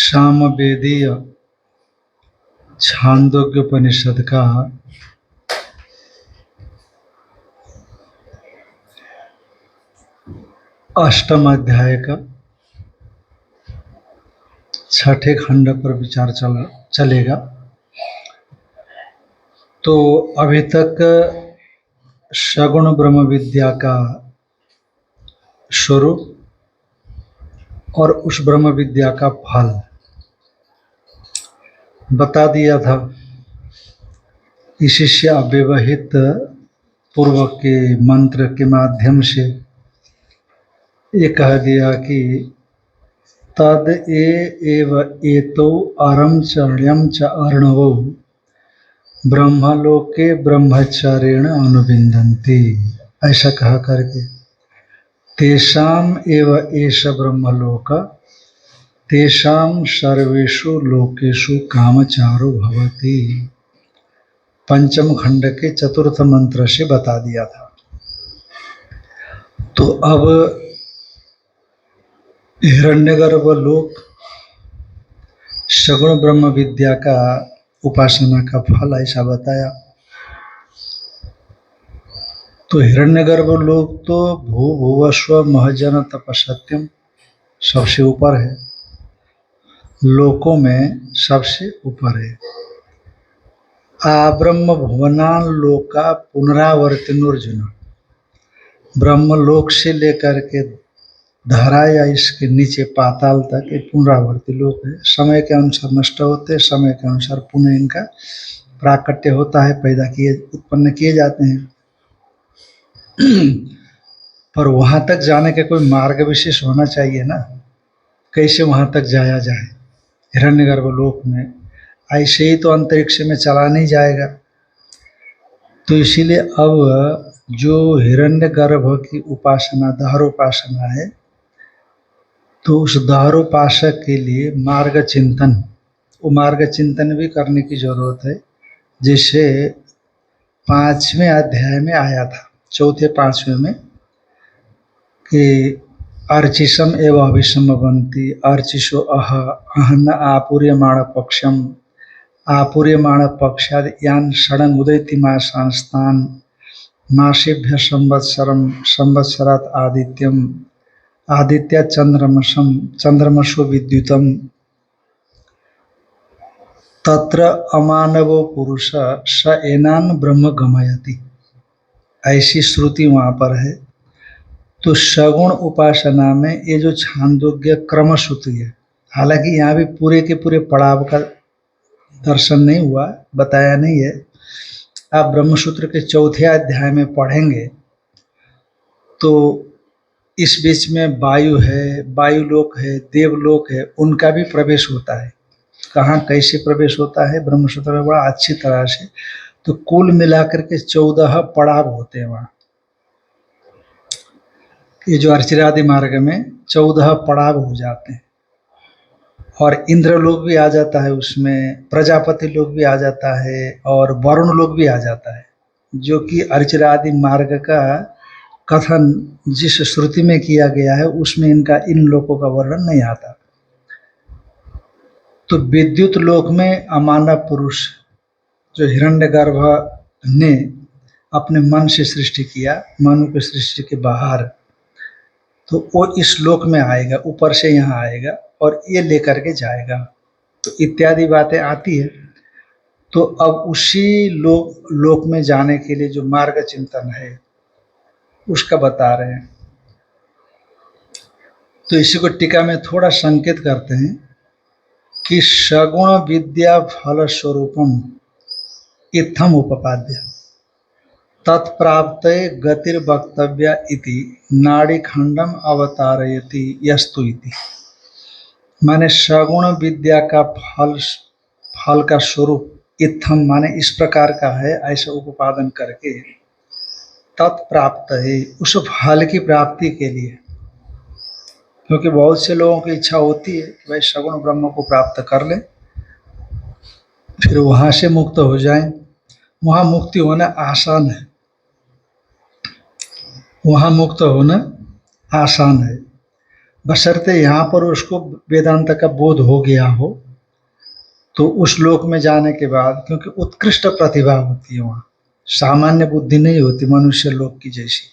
सामवेदीय छांदोग्योपनिषद का 8वां अध्याय का 6ठे खंड पर विचार चलेगा। तो अभी तक सगुण ब्रह्म विद्या का स्वरूप और उस ब्रह्म विद्या का फल बता दिया था। इसी से अव्यवहित पूर्व के मंत्र के माध्यम से ये कह दिया कि तद एव एतो अरम चर्यम च अर्णवो ब्रह्मलोके ब्रह्मचर्येण अनुविन्दन्ति। ऐसा कहा करके तेषाम एव एष ब्रह्मलोक तेषाम सर्वेषु लोकेषु कामचारो भवति। पंचम खंड के चतुर्थ मंत्र से बता दिया था। तो अब हिरण्यगर्भ लोक सगुण ब्रह्म विद्या का उपासना का फल ऐसा बताया। तो हिरण्यगर्भ लोक तो भू भुवस्व महजन तपसत्यम सबसे ऊपर है, लोकों में सबसे ऊपर है। ब्रह्म भुवनान लोका पुनरावर्तिनोर्जुन, ब्रह्मलोक से लेकर के धरा या इसके नीचे पाताल तक एक पुनरावर्ती लोक है। समय के अनुसार नष्ट होते, समय के अनुसार पुनः इनका प्राकट्य होता है, उत्पन्न किए जाते हैं। पर वहां तक जाने के कोई मार्ग विशेष होना चाहिए ना, कैसे वहां तक जाया जाए। हिरण्यगर्भ लोक में ऐसे ही तो अंतरिक्ष में चला नहीं जाएगा। तो इसीलिए अब जो हिरण्यगर्भ की उपासना दहरोपासना है, तो उस दहरोपासक के लिए मार्ग चिंतन, वो मार्ग चिंतन भी करने की जरूरत है। जैसे 5वें अध्याय में आया था, चौथे 5वें में, कि अर्चिषम एवं अभिषम बनती अर्चिषो अहन आपूर्यमाण पक्षम आपूर्यमाण पक्षाद यान षडंग उदयति मासांस्तान मासेभ्य संवत्सरम संवत्सरात आदित्यम आदित्य चंद्रमसो विद्युतम तत्र अमानवो पुरुष स एनान ब्रह्म गमयति। ऐसी श्रुति वहाँ पर है। तो सगुण उपासना में ये जो छांदोग्य क्रम सूत्र है, हालांकि यहाँ भी पूरे के पूरे पड़ाव का दर्शन नहीं हुआ, बताया नहीं है। आप ब्रह्मसूत्र के चौथे अध्याय में पढ़ेंगे तो इस बीच में वायु है, वायुलोक है, देवलोक है, उनका भी प्रवेश होता है। कहाँ कैसे प्रवेश होता है ब्रह्मसूत्र में बड़ा अच्छी तरह से। तो कुल मिलाकर के 14 पड़ाव होते हैं वहाँ। ये जो अर्चिरादि मार्ग में 14 पड़ाव हो जाते हैं, और इंद्र लोक भी आ जाता है उसमें, प्रजापति लोक भी आ जाता है, और वरुण लोक भी आ जाता है। जो कि अर्चिरादि मार्ग का कथन जिस श्रुति में किया गया है उसमें इन लोकों का वर्णन नहीं आता। तो विद्युत लोक में अमानव पुरुष जो हिरण्यगर्भ ने अपने मन से सृष्टि किया, मनु की सृष्टि के बाहर, तो वो इस लोक में आएगा, ऊपर से यहाँ आएगा और ये लेकर के जाएगा। तो इत्यादि बातें आती है। तो अब उसी लोक में जाने के लिए जो मार्ग चिंतन है उसका बता रहे हैं। तो इसी को टीका में थोड़ा संकेत करते हैं कि सगुण विद्या फल स्वरूपम इत्थम उपपाद्य तत्प्राप्ते गतिर्वक्तव्या इति नाड़ी खंडम अवतारयति यस्तु इति। माने सगुण विद्या का फल का स्वरूप इत्थम माने इस प्रकार का है, ऐसा उपादन करके तत्प्राप्त है, उस फल की प्राप्ति के लिए। क्योंकि बहुत से लोगों की इच्छा होती है कि भाई सगुण ब्रह्म को प्राप्त कर ले, फिर वहाँ से मुक्त हो जाएं। वहाँ मुक्ति होना आसान है, वहाँ मुक्त होना आसान है। बशर्ते यहाँ पर उसको वेदांत का बोध हो गया हो, तो उस लोक में जाने के बाद, क्योंकि उत्कृष्ट प्रतिभा होती है वहाँ, सामान्य बुद्धि नहीं होती मनुष्य लोक की जैसी,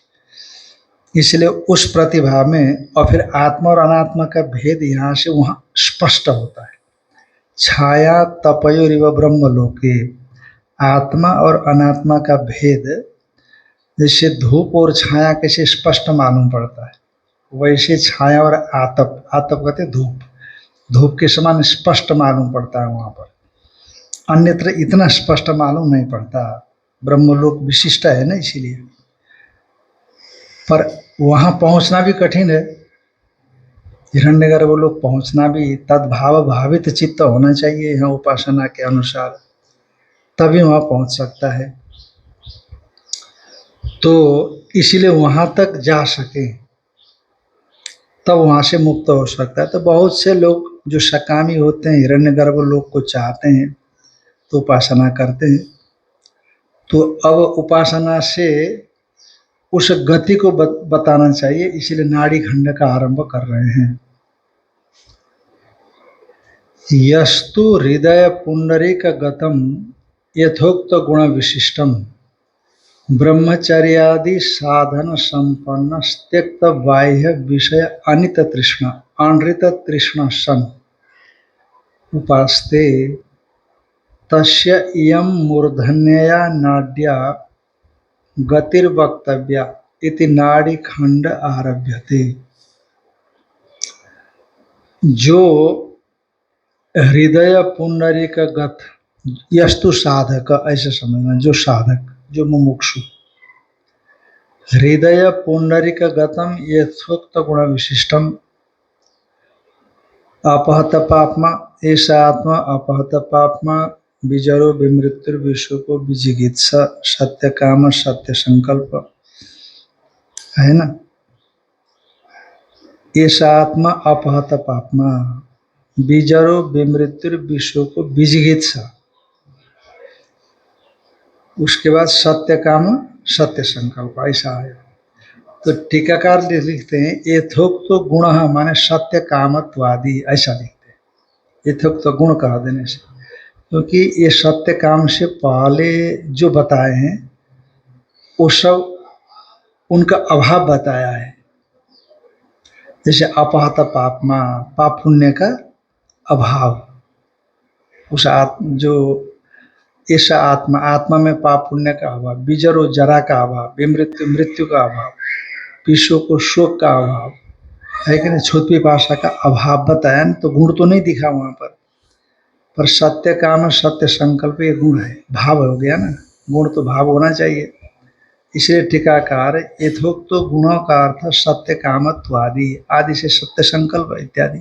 इसलिए उस प्रतिभा में, और फिर आत्मा और अनात्मा का भेद यहाँ से वहाँ स्पष्ट होता है। छाया तपयोरिव ब्रह्मलोके, आत्मा और अनात्मा का भेद जैसे धूप और छाया कैसे स्पष्ट मालूम पड़ता है, वैसे छाया और आतप, आतप कहते धूप, धूप के समान स्पष्ट मालूम पड़ता है वहाँ पर, अन्यत्र इतना स्पष्ट मालूम नहीं पड़ता। ब्रह्मलोक विशिष्ट है ना, इसीलिए। पर वहाँ पहुँचना भी कठिन है, हिरण्यगर्भ लोग पहुँचना भी तद्भाव भावित चित्त होना चाहिए यहाँ उपासना के अनुसार, तभी वहाँ पहुँच सकता है। तो इसीलिए वहाँ तक जा सके तब वहाँ से मुक्त हो सकता है। तो बहुत से लोग जो सकामी होते हैं, हिरण्यगर्भ लोग को चाहते हैं, तो उपासना करते हैं। तो अब उपासना से उस गति को बताना चाहिए, इसीलिए नाड़ी खंड का आरंभ कर रहे हैं। यस्तु हृदय पुंडरीक गतम यथोक्त गुण विशिष्टम ब्रह्मचर्यादि साधन संपन्न त्यक्त बाह्य विषय अनित तृष्णा अनृत तृष्णा सन उपास्ते तस्य इयं मूर्धन्यया नाड्या गतिर्वक्तव्या इति नाड़ी खंड आरभ्यते। जो हृदय पुंडरीक गत, यस्तु साधक, ऐसे समझना, जो साधक, जो मुमुक्षु, हृदय पुंडरीक गतम यथोक्त गुण विशिष्टम अपहत पापमा, ऐसा आत्मा अपहत पापमा विजरो विमृत्युर्विश्व को विजिगीत्सा सत्य काम सत्य संकल्प है ना। ऐसा आत्मा अपहत पापमा विजरो विमृत्युर्विश्व को विजिगीत्सा, उसके बाद सत्य काम सत्य संकल्प, ऐसा है। तो टीकाकार लिखते हैं यथोक्त तो गुण माने सत्य कामत्वादि, ऐसा लिखते हैं यथोक्त तो गुण कह देने से, क्योंकि ये सत्य काम से पहले जो बताए हैं वो सब उनका अभाव बताया है। जैसे अपहत पापमा, पाप पुण्य का अभाव, उस जो ऐसा आत्मा, आत्मा में पाप पुण्य का अभाव, विजर और जरा का अभाव, विमृत्यु मृत्यु का अभाव, विश्व को शोक का अभाव है कि नहीं, क्षुद्र भाषा का अभाव बताया। तो गुण तो नहीं दिखा वहां पर सत्य काम सत्य संकल्प ये गुण है, भाव हो गया ना, गुण तो भाव होना चाहिए। इसलिए टीकाकार यथोक्त तो गुणों का अर्थ सत्य कामत्व आदि, आदि से सत्य संकल्प इत्यादि।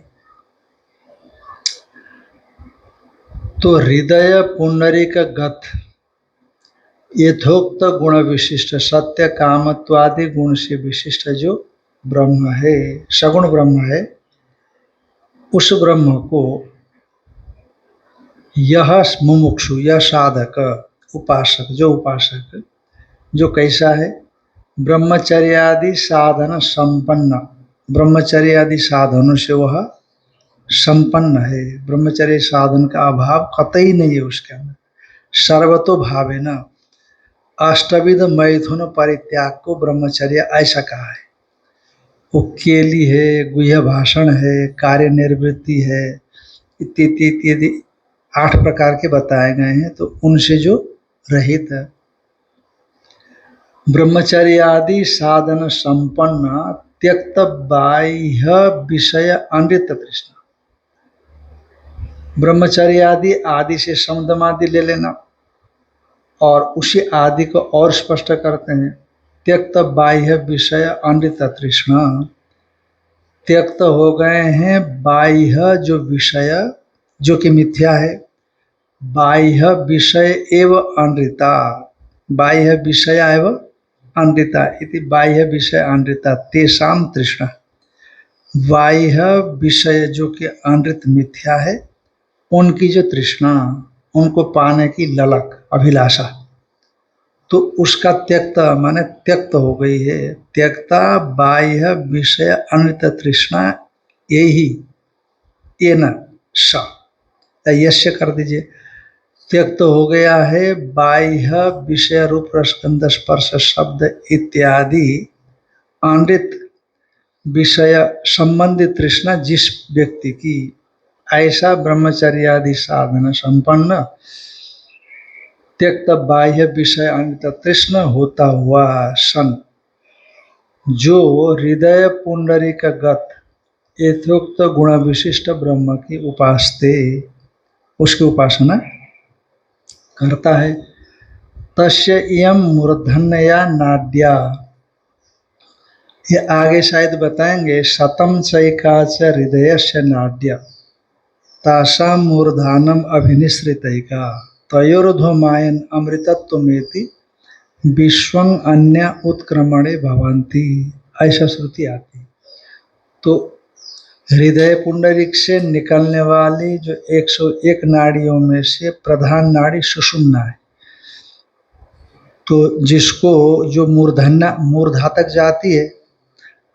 तो हृदय पुंडरीक गत यथोक्त गुण विशिष्ट सत्य कामत्वादि गुण से विशिष्ट जो ब्रह्म है, सगुण ब्रह्म है, उस ब्रह्म को यह मुमुक्षु, यह साधक, उपासक, जो उपासक, जो कैसा है, ब्रह्मचर्यादि साधन संपन्न, ब्रह्मचर्य आदि साधनों से वह संपन्न है, ब्रह्मचर्य साधन का अभाव कतई नहीं है उसके अंदर, सर्वतो भावे न, अष्टविध मैथुन परित्याग को ब्रह्मचर्य ऐसा कहा है। वो केली है, गुह्य भाषण है, कार्य निवृत्ति है, इत्यादि इत्यादि 8 प्रकार के बताए गए हैं। तो उनसे जो रहित है, ब्रह्मचर्य आदि साधन संपन्न त्यक्त बाह्य विषय अनृत तृष्णा, ब्रह्मचर्य आदि, आदि से समुदमादि ले लेना, और उसी आदि को और स्पष्ट करते हैं, त्यक्त बाह्य विषय अनृत तृष्णा, त्यक्त हो गए हैं बाह्य जो विषय, जो कि मिथ्या है, बाह्य विषय एव अनृता, बाह्य विषय एव अनृता इति बाह्य विषय अनृता तेषाम तृष्णा, बाह्य विषय जो कि अनृत मिथ्या है, उनकी जो तृष्णा, उनको पाने की ललक, अभिलाषा, तो उसका त्यक्त माने त्यक्त हो गई है। त्यक्ता बाह्य विषय अनृत तृष्णा यही ये न सा यश्य कर दीजिए। त्यक्त तो हो गया है बाह्य विषय रूप रसगंध स्पर्श शब्द इत्यादि अमृत विषय संबंधी तृष्णा जिस व्यक्ति की, ऐसा ब्रह्मचर्य आदि साधन संपन्न त्यक्त बाह्य विषय अमृत तृष्णा होता हुआ सन जो हृदय पुंडरीक गत यथोक्त गुण विशिष्ट ब्रह्म की उपासते, उसकी उपासना करता है। तस्य इयं मूर्धन्या नाड्या, ये आगे शायद बताएंगे। शतम चैकाच हृदयस्य नाड्या तासां मूर्धानम अभिनिश्रितैका तयोर्ध्वमायन अमृतत्वमेति विश्वं अन्य उत्क्रमणे भवन्ति, ऐसा श्रुति आती। तो हृदय पुंडरीक से निकलने वाली जो 101 नाड़ियों में से प्रधान नाड़ी सुषुम्ना है, तो जिसको जो मूर्धा तक जाती है,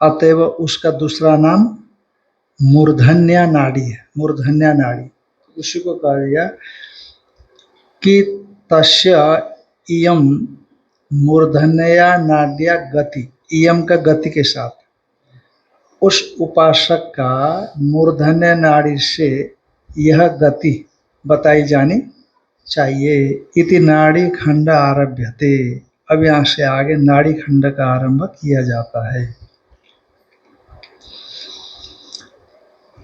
अतएव उसका दूसरा नाम मूर्धन्या नाड़ी है। मूर्धन्या नाड़ी उसी को कहा गया कि तस्य इयम मूर्धन्या नाड्या गति, इयम का गति के साथ उस उपासक का मूर्धन्य नाड़ी से यह गति बताई जानी चाहिए। इति नाड़ी खंड आरभ्यते, अब यहाँ से आगे नाड़ी खंड का आरंभ किया जाता है।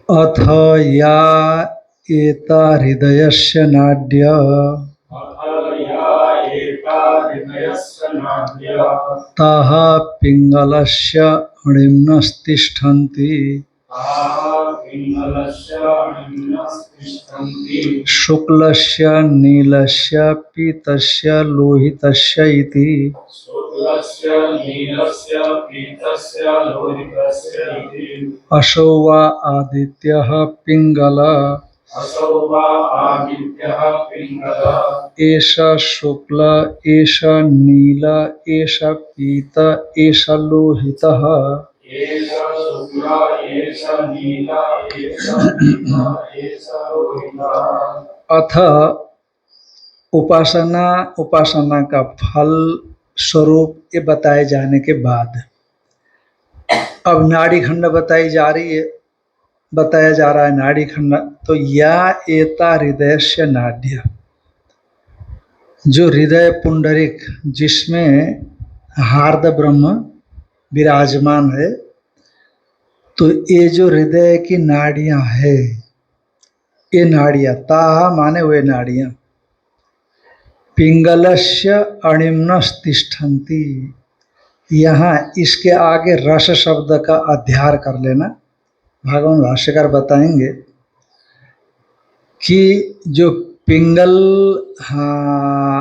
अथ या एता हृदयस्य नाड्य ताः पिंगलस्य अणिम्नस्तिष्ठन्ति शुक्लस्य नीलस्य पीतस्य लोहितस्य इति असौ वा आदित्यः पिंगल एष शुक्ल एष नील एष पीत एष लोहितः। अथ उपासना का फल स्वरूप ये बताए जाने के बाद अब नाड़ी खंड बताई जा रही है, बताया जा रहा है नाड़ी खंड। तो या एता हृदयस्य नाड्य, जो हृदय पुंडरिक जिसमें हार्द ब्रह्म विराजमान है, तो ये जो हृदय की नाड़ियां है, ये नाड़ियां ताहा माने वे नाड़ियां पिंगलस्य अणिम्नस तिष्ठन्ति, यहाँ इसके आगे रस शब्द का अध्यार कर लेना। भगवान भाष्यकार बताएंगे कि जो पिंगल, हाँ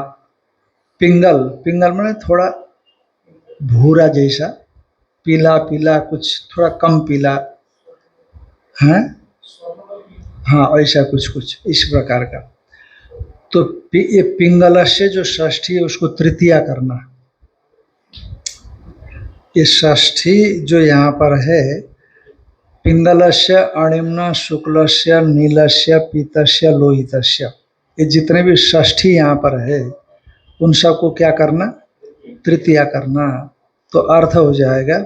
पिंगल माने थोड़ा भूरा जैसा, पीला पीला, कुछ थोड़ा कम पीला है, हाँ ऐसा कुछ इस प्रकार का। तो ये पिंगल से जो षष्ठी है उसको तृतीया करना। ये षष्ठी जो यहाँ पर है, पिंगलस्य अणिम्न शुक्लस्य नीलस्य पीतस्य लोहितस्य, ये जितने भी षष्ठी यहाँ पर है उन सबको क्या करना, तृतीया करना। तो अर्थ हो जाएगा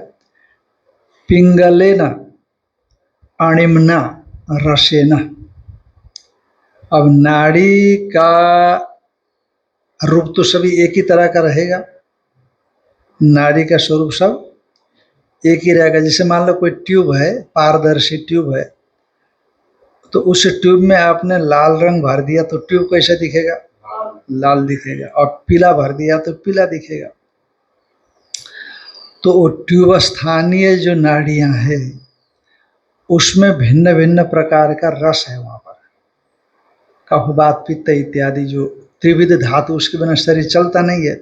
पिंगलेन अणिम्ना रसेन। अब नाड़ी का रूप तो सभी एक ही तरह का रहेगा, नाड़ी का स्वरूप सब एक ही रहेगा। जैसे मान लो कोई ट्यूब है, पारदर्शी ट्यूब है, तो उस ट्यूब में आपने लाल रंग भर दिया तो ट्यूब कैसा दिखेगा, लाल दिखेगा, और पीला भर दिया तो पीला दिखेगा। तो वो ट्यूब स्थानीय जो नाड़ियां हैं उसमें भिन्न भिन्न प्रकार का रस है। वहाँ पर कफ वात पित्त इत्यादि जो त्रिविध धातु, उसके बिना शरीर चलता नहीं है।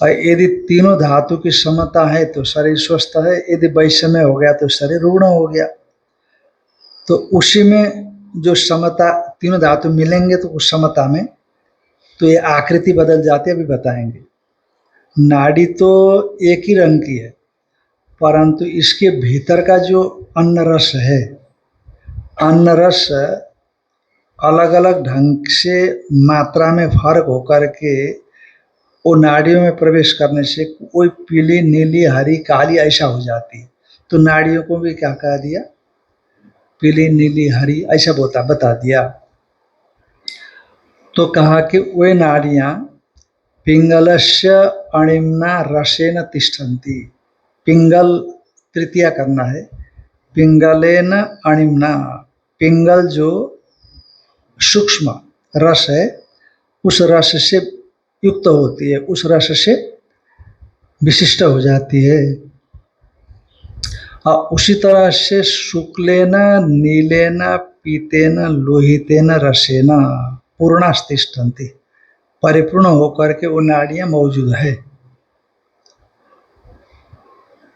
और यदि तीनों धातु की समता है तो शरीर स्वस्थ है, यदि वैषम्य हो गया तो शरीर रुग्ण हो गया। तो उसी में जो समता, तीनों धातु मिलेंगे तो उस समता में तो ये आकृति बदल जाती है, अभी बताएंगे। नाड़ी तो एक ही रंग की है, परंतु इसके भीतर का जो अन्न रस है, अन्न रस अलग अलग ढंग से मात्रा में फर्क होकर के वो नाड़ियों में प्रवेश करने से कोई पीली, नीली, हरी, काली ऐसा हो जाती है। तो नाड़ियों को भी क्या कह दिया, पीली, नीली, हरी ऐसा बता दिया। तो कहा कि वे नाड़ियां पिंगलस्य अणिम्ना रसेन तिष्ठन्ति। पिंगल तृतीया करना है, पिंगलेन अणिम्ना, पिंगल जो सूक्ष्म रस है उस रस से युक्त होती है, उस रस से विशिष्ट हो जाती है। और उसी तरह से शुक्लेन नीलेन पीतेन लोहितेन रसेन पूर्णास्तिष्ठन्ति, परिपूर्ण होकर के वो नाड़ियां मौजूद है।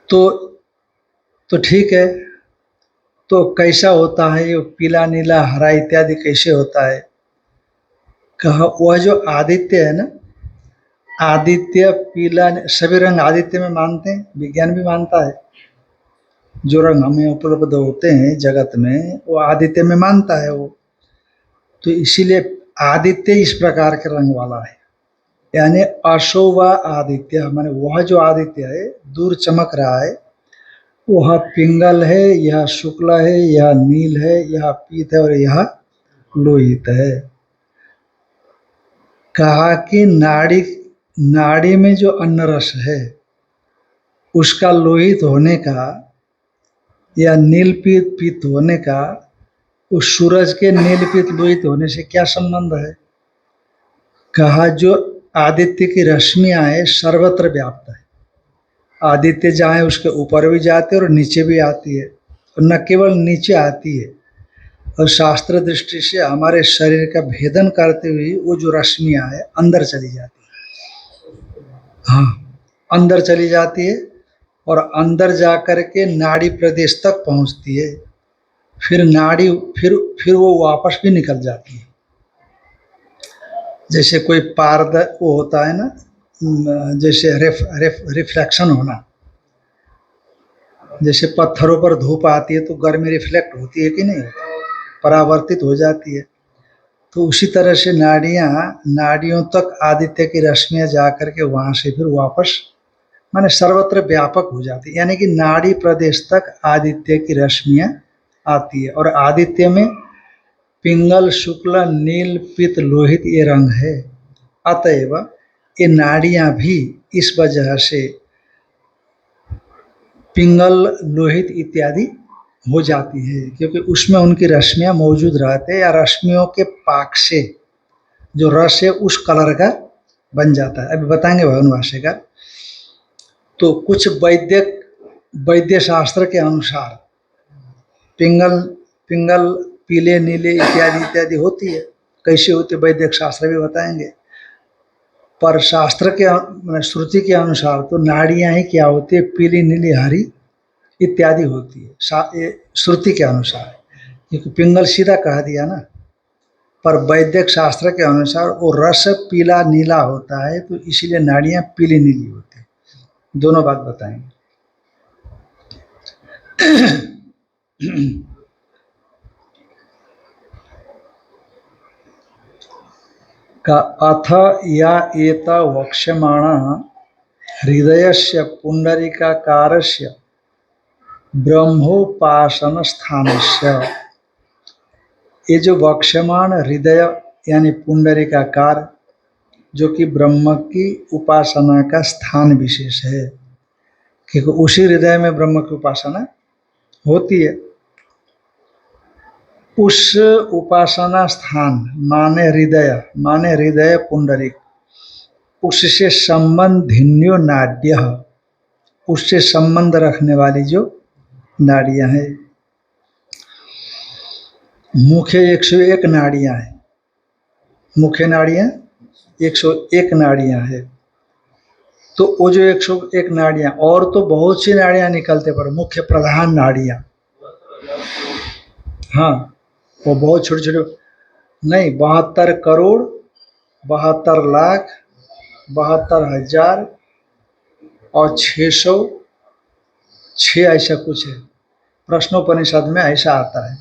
तो ठीक है, तो कैसा होता है ये पीला, नीला, हरा इत्यादि कैसे होता है? कहा वह जो आदित्य है ना, आदित्य पीला, सभी रंग आदित्य में मानते हैं, विज्ञान भी मानता है। जो रंग हमें उपलब्ध होते हैं जगत में वो आदित्य में मानता है वो। तो इसीलिए आदित्य इस प्रकार के रंग वाला है, यानी अशोभा आदित्य, माने वह जो आदित्य है दूर चमक रहा है वह पिंगल है, यह शुक्ल है, यह नील है, यह पीत है और यह लोहित है। कहा कि नाड़ी में जो अन्न रस है उसका लोहित होने का या नील पीत होने का उस सूरज के नील पीत लोहित होने से क्या संबंध है? कहा जो आदित्य की रश्मियां है सर्वत्र व्याप्त है, आदित्य जहाँ उसके ऊपर भी जाती है और नीचे भी आती है, और न केवल नीचे आती है और शास्त्र दृष्टि से हमारे शरीर का भेदन करते हुए वो जो रश्मियां है अंदर चली जाती है। हाँ, अंदर चली जाती है और अंदर जाकर के नाड़ी प्रदेश तक पहुंचती है, फिर नाड़ी फिर वो वापस भी निकल जाती है। जैसे कोई वो होता है ना, जैसे रिफ्लेक्शन होना, जैसे पत्थरों पर धूप आती है तो गर्मी रिफ्लेक्ट होती है कि नहीं, परावर्तित हो जाती है। तो उसी तरह से नाड़ियों तक आदित्य की रश्मियां जाकर के वहां से फिर वापस माने सर्वत्र व्यापक हो जाती है, यानी कि नाड़ी प्रदेश तक आदित्य की रश्मियां आती है। और आदित्य में पिंगल, शुक्ल, नील, पित, लोहित ये रंग है। अतएव ये नाड़ियां भी इस वजह से पिंगल, लोहित इत्यादि हो जाती है, क्योंकि उसमें उनकी रश्मियां मौजूद रहते हैं, या रश्मियों के पाक से जो रस है उस कलर का बन जाता है। अभी बताएंगे भगवान भाष्यकार। तो कुछ वैद्य शास्त्र के अनुसार पिंगल पीले, नीले इत्यादि इत्यादि होती है, कैसे होती है वैदिक शास्त्र भी बताएंगे। पर शास्त्र के श्रुति के अनुसार तो नाड़ियां ही क्या होती है, पीली, नीली, हरी इत्यादि होती है श्रुति के अनुसार, क्योंकि पिंगल सीधा कह दिया ना। पर वैदिक शास्त्र के अनुसार वो रस पीला नीला होता है, तो इसीलिए नाड़ियां पीली नीली होती है। दोनों बात बताएंगे। का अथ या एता वक्ष्यमाण हृदयस्य पुंडरीकाकारस्य ब्रह्मोपासन स्थानस्य, ये जो वक्ष्यमाण हृदय यानी पुंडरीकाकार जो कि ब्रह्म की उपासना का स्थान विशेष है, क्योंकि उसी हृदय में ब्रह्म की उपासना होती है। उस उपासना स्थान माने हृदय पुंडरीक, उससे संबंधिन्यो नाड्य, उससे संबंध रखने वाली जो नाड़ियां हैं। मुख्य 101 नाड़ियां हैं, मुख्य नाड़ियां 101 नाड़ियां हैं। तो वो जो 101 नाड़ियां, और तो बहुत सी नाड़ियां निकलते पर मुख्य प्रधान नाड़ियां, हाँ वो बहुत छोटे छोटे नहीं, 72 करोड़ 72 लाख 72 हजार और 600 6 ऐसा कुछ है, प्रश्नोपनिषद में ऐसा आता है।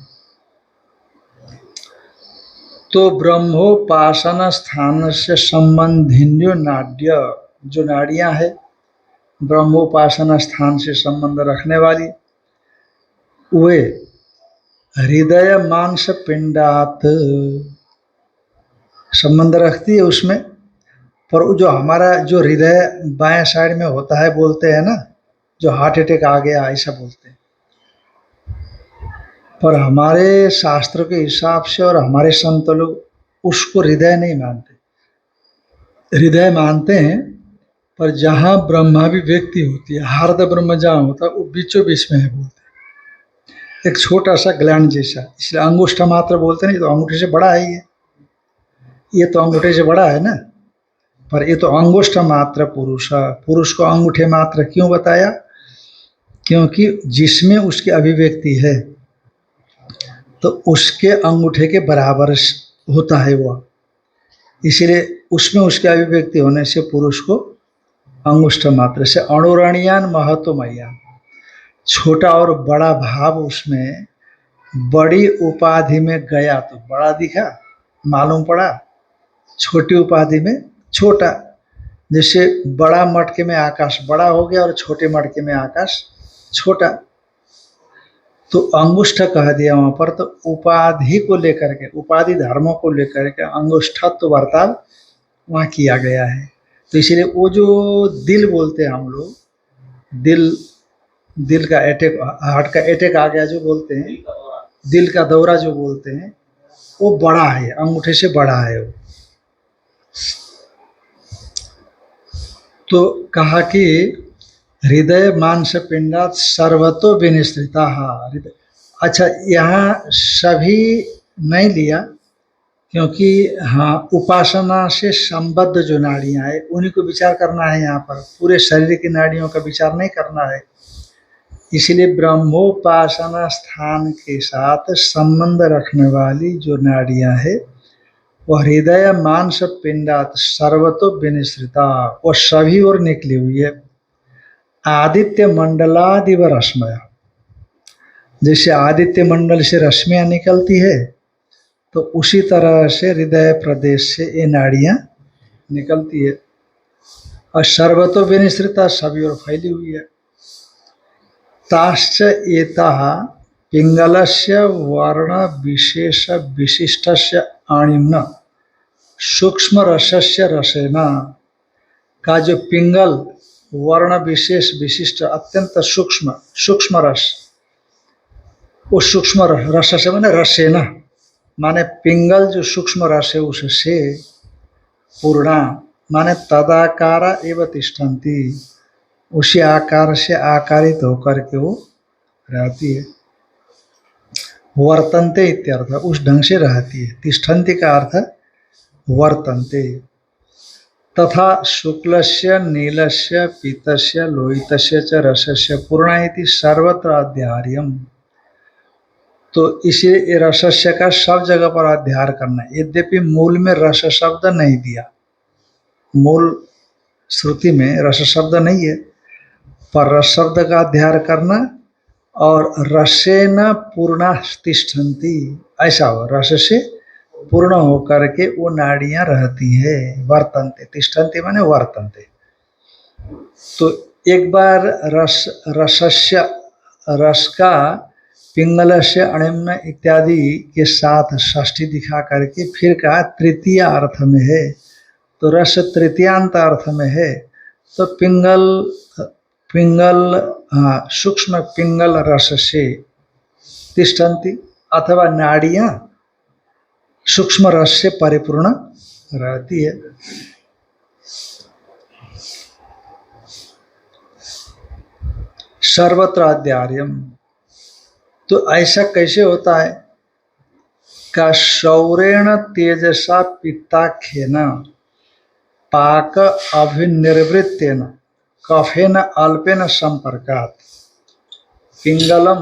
तो ब्रह्मोपासना स्थान से संबंधिन्यो नाड्य, जो नाड़ियां है ब्रह्मोपासना स्थान से संबंध रखने वाली, वे हृदय मांस पिंडात संबंध रखती है उसमें। पर जो हमारा जो हृदय बाएं साइड में होता है, बोलते हैं ना, जो हार्ट अटैक आ गया ऐसा बोलते हैं, पर हमारे शास्त्र के हिसाब से और हमारे संत लोग उसको हृदय नहीं मानते। हृदय मानते हैं, पर जहाँ ब्रह्माभिव्यक्ति होती है, हार्द ब्रह्म जहाँ होता है, वो बीचों बीच में है बोलते हैं, एक छोटा सा ग्लैंड जैसा, इसलिए अंगूठा मात्र बोलते नहीं, तो अंगूठे से बड़ा है ये तो अंगूठे से बड़ा है ना, पर ये तो अंगुष्ठ मात्र पुरुष है। पुरुष को अंगूठे मात्र क्यों बताया? क्योंकि जिसमें उसकी अभिव्यक्ति है तो उसके अंगूठे के बराबर होता है वह, इसलिए उसमें उसकी अभिव्यक्ति होने से पुरुष को अंगुष्ठ मात्र से। अणुरणियान महत्वमय्यान, छोटा और बड़ा भाव उसमें बड़ी उपाधि में गया तो बड़ा दिखा, मालूम पड़ा, छोटी उपाधि में छोटा। जैसे बड़ा मटके में आकाश बड़ा हो गया और छोटे मटके में आकाश छोटा, तो अंगुष्ठ कह दिया वहां पर। तो उपाधि को लेकर के, उपाधि धर्मों को लेकर के अंगुष्ठत्व बर्ताव वहां किया गया है। तो इसीलिए वो जो दिल बोलते हैं हम लोग, दिल का अटैक, हार्ट का अटैक आ गया जो बोलते हैं, दिल का दौरा जो बोलते हैं, वो बड़ा है, अंगूठे से बड़ा है वो। तो कहा कि हृदय मांस पिंडात सर्वतो विनिश्रिता। अच्छा, यहाँ सभी नहीं लिया, क्योंकि हाँ, उपासना से संबद्ध जो नाड़ियाँ हैं उन्हीं को विचार करना है। यहाँ पर पूरे शरीर की नाड़ियों का विचार नहीं करना है। इसलिए ब्रह्मोपासना स्थान के साथ संबंध रखने वाली जो नाड़ियाँ है वह हृदय मांस पिंडात सर्वतो विनिश्रिता, वह सभी ओर निकली हुई है। आदित्य मंडलादिव रश्मया, जैसे आदित्य मंडल से रश्मियाँ निकलती है, तो उसी तरह से हृदय प्रदेश से ये नाड़ियाँ निकलती है। और सर्वतो विनिश्रिता, सभी ओर फैली हुई है। ताश्च एताः पिंगलस्य वर्ण विशेष विशिष्टस्य अणिम्न सूक्ष्म रसस्य रसेना, का जो पिंगल वर्ण विशेष विशिष्ट अत्यंत सूक्ष्म रस, उस सूक्ष्म रस से माने रसेना, माने पिंगल जो सूक्ष्म रस है उससे पूर्णा, माने तदाकारा एवं तिष्ठन्ति, उसी आकार से आकारित होकर के वो रहती है। वर्तन्ते इत्यर्थ, उस ढंग से रहती है। तिष्ठन्ति का अर्थ वर्तन्ते। तथा शुक्लस्य नीलस्य पीतस्य लोहितस्य च रसस्य पूर्णा इति सर्वत्र अध्यार्यम्। तो इसे रसस्य का सब जगह पर अध्यार करना है। यद्यपि मूल में रस शब्द नहीं दिया, मूल श्रुति में रस शब्द नहीं है, पर रस शब्द का अध्यार करना और रसेन पूर्णा तिष्ठन्ति, ऐसा हो, रस से पूर्ण होकर के वो नाड़ियां रहती है। वर्तन्ते, तिष्ठन्ति माने वर्तन्ते। तो एक बार रसस्य, रस का पिंगलस्य अणिम्न इत्यादि के साथ षष्ठी दिखा करके फिर कहा तृतीय अर्थ में है, तो रस तृतीयांत अर्थ में है। तो पिंगल हाँ, सूक्ष्म पिंगल रस से तिष्ठन्ति, अथवा नाड़ियां सूक्ष्म रस से परिपूर्ण रहती है। सर्वत्र अध्यार्यम, तो ऐसा कैसे होता है? का शौरेण तेजसा पित्ताख्येन पाक अभिनिर्वृत्तेन कफेन अल्पेन संपर्कात् पिंगलम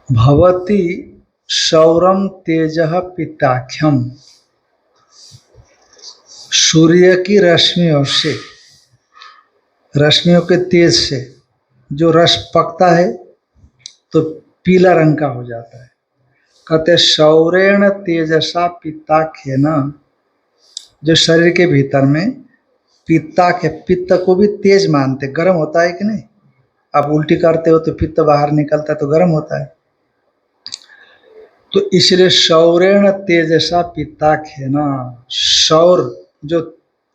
भवति सौरम तेजः पित्ताख्यम। सूर्य की रश्मियों से रश्मियों के तेज से जो रस पकता है तो पीला रंग का हो जाता है। कहते सौरेण तेजसा पित्ताख्येन, जो शरीर के भीतर में पित्ताख्य, पित्त को भी तेज मानते, गर्म होता है कि नहीं। आप उल्टी करते हो तो पित्त बाहर निकलता है तो गर्म होता है। तो इसलिए सौरेण तेजसा पित्ताख्येन, सौर जो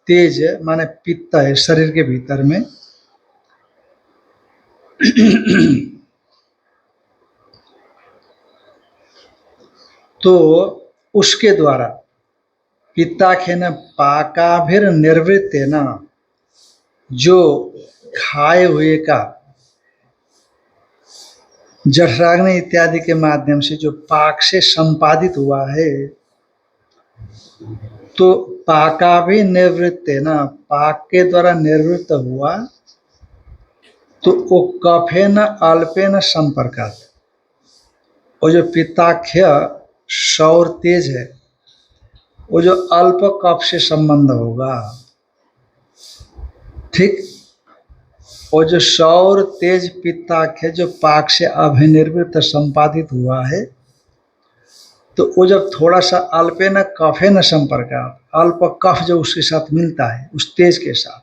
तेज है माने पित्त है शरीर के भीतर में तो उसके द्वारा पित्ताख्येन पाकाभिर निर्वृत्तेन, जो खाए हुए का जठराग्नि इत्यादि के माध्यम से जो पाक से संपादित हुआ है, तो पाकाभि निर्वृत्तेन, पाक के द्वारा निवृत्त हुआ तो वो कफेन अल्पेन संपर्कात, वो जो पित्ताख्य सौर तेज है वो जो अल्प कफ से संबंध होगा, ठीक। वो जो सौर तेज पित्ताख्य जो पाक से अभिनिर्वृत्त संपादित हुआ है, तो वो जब थोड़ा सा अल्पे न कफे न संपर्कात, अल्प कफ जो उसके साथ मिलता है उस तेज के साथ,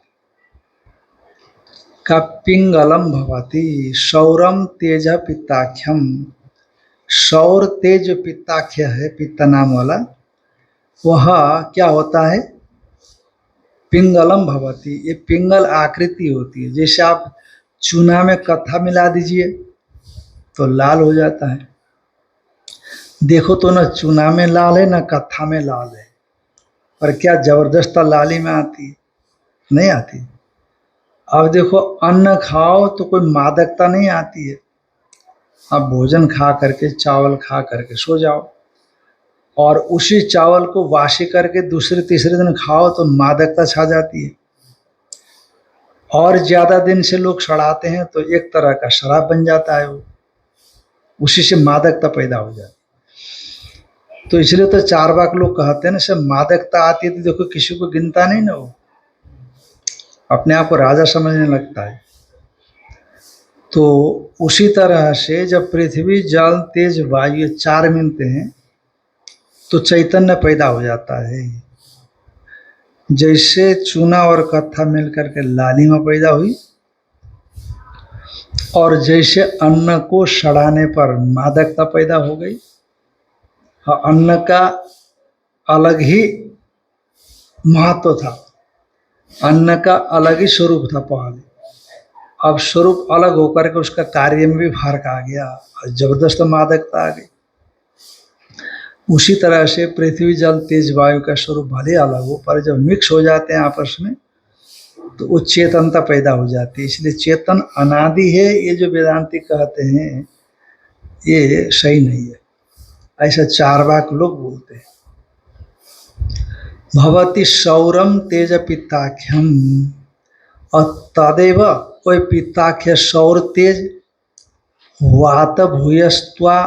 का पिंगलम भवती सौरम तेज पित्ताख्यम, सौर तेज जो पित्ताख्य है पित्त नाम वाला, वह क्या होता है पिंगलम भवती, ये पिंगल आकृति होती है। जैसे आप चूना में कत्था मिला दीजिए तो लाल हो जाता है। देखो तो ना चूना में लाल है ना कत्था में लाल है, पर क्या जबरदस्त लाली में आती है, नहीं आती। अब देखो अन्न खाओ तो कोई मादकता नहीं आती है। आप भोजन खा करके चावल खा करके सो जाओ और उसी चावल को वाशी करके दूसरे तीसरे दिन खाओ तो मादकता छा जाती है। और ज्यादा दिन से लोग सड़ाते हैं तो एक तरह का शराब बन जाता है, वो उसी से मादकता पैदा हो जाती है। तो इसलिए तो चारवाक लोग कहते हैं ना, सब मादकता आती है तो देखो किसी को गिनता नहीं ना, वो अपने आप को राजा समझने लगता है। तो उसी तरह से जब पृथ्वी जल तेज वायु चार मिलते हैं तो चैतन्य पैदा हो जाता है। जैसे चूना और कत्था मिलकर के लालिमा पैदा हुई, और जैसे अन्न को सड़ाने पर मादकता पैदा हो गई। हाँ, अन्न का अलग ही महत्व था, अन्न का अलग ही स्वरूप था पहले, अब स्वरूप अलग होकर के उसका कार्य में भी फर्क आ गया, जबरदस्त मादकता आ गई। उसी तरह से पृथ्वी जल तेज वायु का स्वरूप भले अलग हो, पर जब मिक्स हो जाते हैं आपस में तो वो चेतनता पैदा हो जाती है। इसलिए चेतन अनादि है, ये जो वेदांती कहते हैं ये सही नहीं है, ऐसा चारवाक लोग बोलते हैं। भवती सौरम तेज पित्ताख्यम, और तदेव कोई पित्ताख्य सौर तेज वात भूयस्त्वा,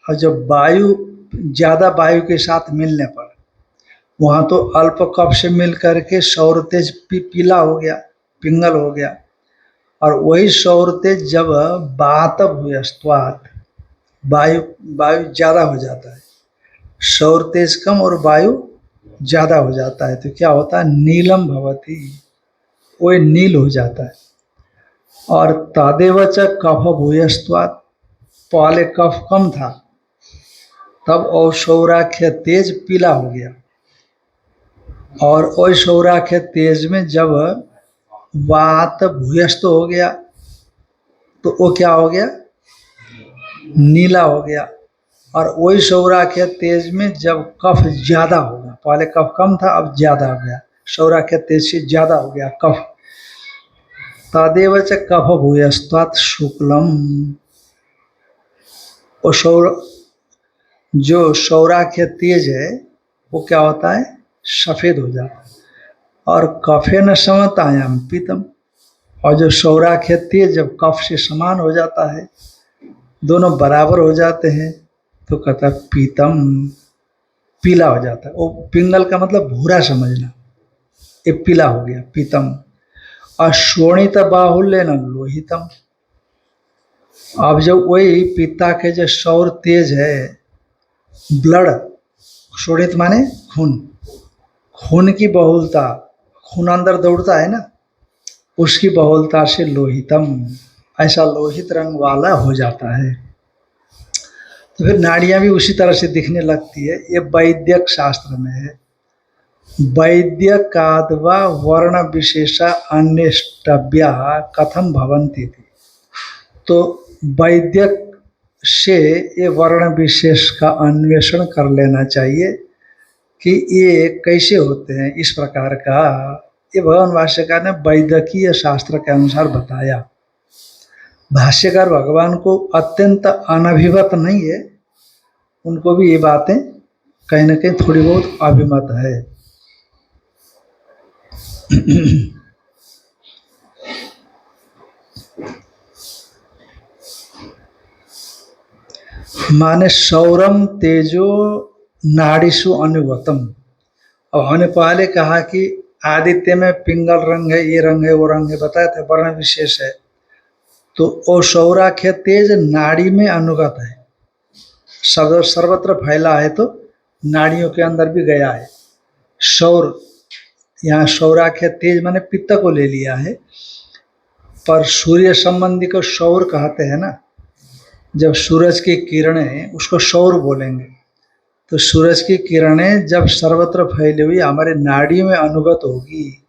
और जब वायु ज्यादा वायु के साथ मिलने पर वहाँ तो अल्प कफ से मिल करके सौर तेज पीला हो गया, पिंगल हो गया, और वही सौर तेज जब वात भूयस्त्वात्, वायु वायु ज्यादा हो जाता है, सौर तेज कम और वायु ज्यादा हो जाता है तो क्या होता है नीलम भवती, वो नील हो जाता है। और तदेव च कफ भूयस्त्वात्, पहले कफ कम था तब और सौराख्य तेज पीला हो गया, और ओय सौराख्य तेज में जब वात भूयस्त हो गया तो वो क्या हो गया नीला हो गया। और वही सौराख्य तेज में जब कफ ज्यादा होगा, पहले कफ कम था अब ज्यादा हो गया, सौराख्य तेज से ज्यादा हो गया कफ, तदेव च कफ भूयस्त्वात् शुक्लम, वो जो सौराख्य तेज है वो क्या होता है सफेद हो जाता है। और कफे न समतायाम पीतम, और जो सौराख्य तेज जब कफ से समान हो जाता है, दोनों बराबर हो जाते हैं तो कहता है पीतम, पीला हो जाता है। वो पिंगल का मतलब भूरा समझना, ये पीला हो गया पीतम। अशोणित बाहुल्य न लोहितम। अब जब वही पिता के जो सौर तेज है, ब्लड, शोणित माने खून, खून की बहुलता, खून अंदर दौड़ता है ना, उसकी बहुलता से लोहितम, ऐसा लोहित रंग वाला हो जाता है। तो फिर नाड़ियां भी उसी तरह से दिखने लगती है। ये वैद्यक शास्त्र में है। वैद्य कादवा वर्ण विशेषा अन्यष्टव्या कथम भवन्ति थी। तो वैद्यक से ये वर्ण विशेष का अन्वेषण कर लेना चाहिए कि ये कैसे होते हैं। इस प्रकार का ये भगवान भाष्यकार ने वैद्यकीय शास्त्र के अनुसार बताया। भाष्यकार भगवान को अत्यंत अनभिमत नहीं है, उनको भी ये बातें कहीं ना कहीं थोड़ी बहुत अभिमत है। माने सौरम तेजो नाड़ीसु अनुगतम। अब हमने पहले कहा कि आदित्य में पिंगल रंग है, ये रंग है, वो रंग है, बताए थे, वर्ण विशेष है। तो वो सौराख्य तेज नाड़ी में अनुगत है, सर्वत्र फैला है, तो नाड़ियों के अंदर भी गया है। सौर, यहाँ सौराख्य तेज माने पित्त को ले लिया है, पर सूर्य संबंधी को सौर कहते हैं ना। जब सूरज की किरणें, उसको सौर बोलेंगे। तो सूरज की किरणें जब सर्वत्र फैली हुई हमारे नाड़ी में अनुगत होगी,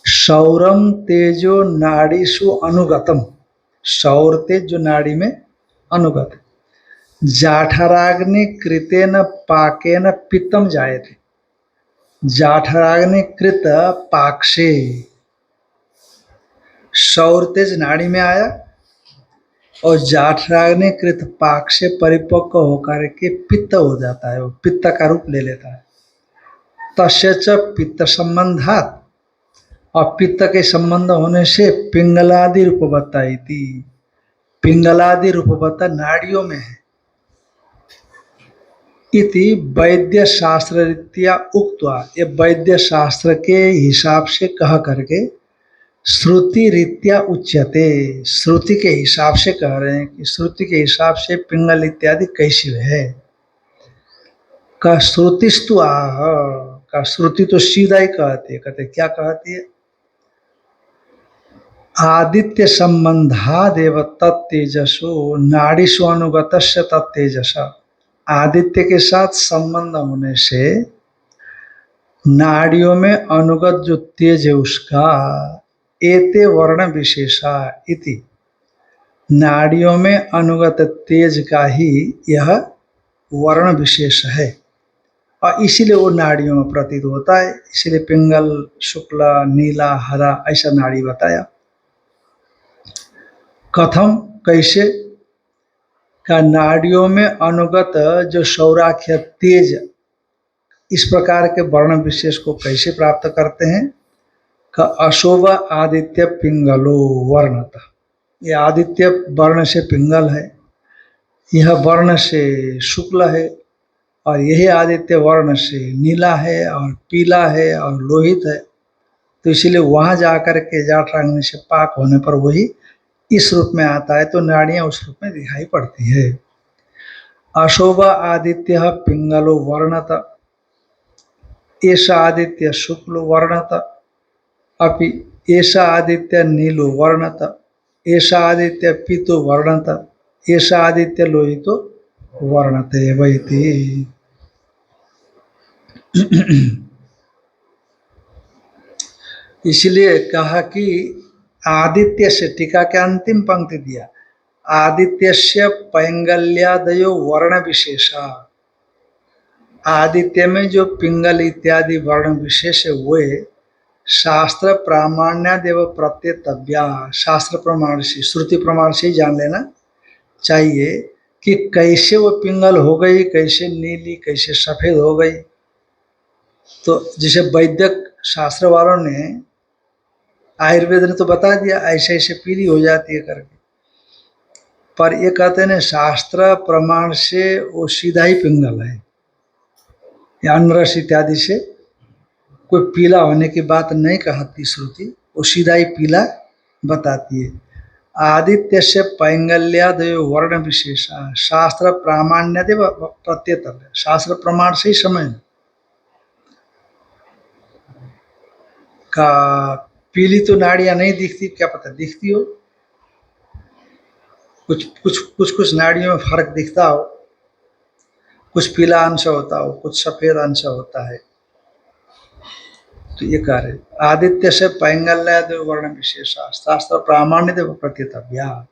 सौरम तेजो नाड़ीसु अनुगतम, सौर तेज जो नाड़ी में अनुगत है। जाठराग्नि कृतेन पाकेन पित्तम जायते। जाठराग्नि कृत पाक से सौर तेज नाड़ी में आया और जाठराग्नि कृत पाक से परिपक्व होकर के पित्त हो जाता है, वो पित्त का रूप ले लेता है। तस्य च पित्त संबंधात, और पित्त के संबंध होने से पिंगलादि रूपवत्ता इति, पिंगलादि रूपवत्ता नाड़ियों में है। इति वैद्य शास्त्र रीत्या उक्त्वा, ये वैद्य शास्त्र के हिसाब से कह करके, श्रुति रीत्या उच्यते, श्रुति के हिसाब से कह रहे हैं कि श्रुति के हिसाब से पिंगल इत्यादि कैसी है। का श्रुतिस्तु आह, का श्रुति तो सीधा ही कहती है। कहते क्या कहती है? आदित्य संबंधादेव तत्तेजसो नाड़ीसु अनुगतस्य तत्तेजस। आदित्य के साथ संबंध होने से नाड़ियों में अनुगत जो तेज है उसका, एते वर्ण विशेषा इति, नाड़ियों में अनुगत तेज का ही यह वर्ण विशेष है, और इसीलिए वो नाड़ियों में प्रतीत होता है। इसीलिए पिंगल, शुक्ला, नीला, हरा, ऐसा नाड़ी बताया। कथम, कैसे? का नाड़ियों में अनुगत जो सौराख्य तेज, इस प्रकार के वर्ण विशेष को कैसे प्राप्त करते हैं? का अशोभ आदित्य पिंगलो वर्णता, ये आदित्य वर्ण से पिंगल है, यह वर्ण से शुक्ल है, और यही आदित्य वर्ण से नीला है और पीला है और लोहित है। तो इसीलिए वहाँ जाकर के जाठराग्नि से पाक होने पर वही इस रूप में आता है, तो नाड़ियाँ उस रूप में दिखाई पड़ती है। अशोभ आदित्य पिंगलो वर्णत, ऐसा आदित्य शुक्ल वर्णत, अपि ऐसा आदित्य नीलो वर्णत, ऐसा आदित्य पीतो वर्णत, ऐसा आदित्य लोहितो वर्णते वैति। इसलिए कहा कि आदित्य से, टीका के अंतिम पंक्ति दिया, आदित्यस्य पैंगल्यादयो वर्ण विशेषा, आदित्य में जो पिंगल इत्यादि वर्ण विशेष है वे शास्त्र प्रामाण्यादेव प्रत्येतव्या, शास्त्र प्रमाण से, श्रुति प्रमाण से ही जान लेना चाहिए कि कैसे वो पिंगल हो गई, कैसे नीली, कैसे सफेद हो गई। तो जैसे वैद्यक शास्त्र वालों ने, आयुर्वेद ने तो बता दिया ऐसे ऐसे पीली हो जाती है करके, पर ये कहते हैं शास्त्र प्रमाण से वो सीधा ही पिंगल है, या अनरस इत्यादि से कोई पीला होने की बात नहीं कहती श्रुति, वो सीधा ही पीला बताती है। आदित्य से पैंगल्यादयो वर्ण विशेषा शास्त्र प्रामाण्य देव प्रत्यतव्य, शास्त्र प्रमाण से ही समझ का। पीली तो नाड़ियां नहीं दिखती, क्या पता दिखती हो, कुछ नाड़ियों में फर्क दिखता हो, कुछ पीला अंश होता हो, कुछ सफेद अंश होता है। तो ये कार्य आदित्य से पैंगल्यादयो वर्ण विशेषा शास्त्र प्रामाण्य देव प्रत्यतव्या।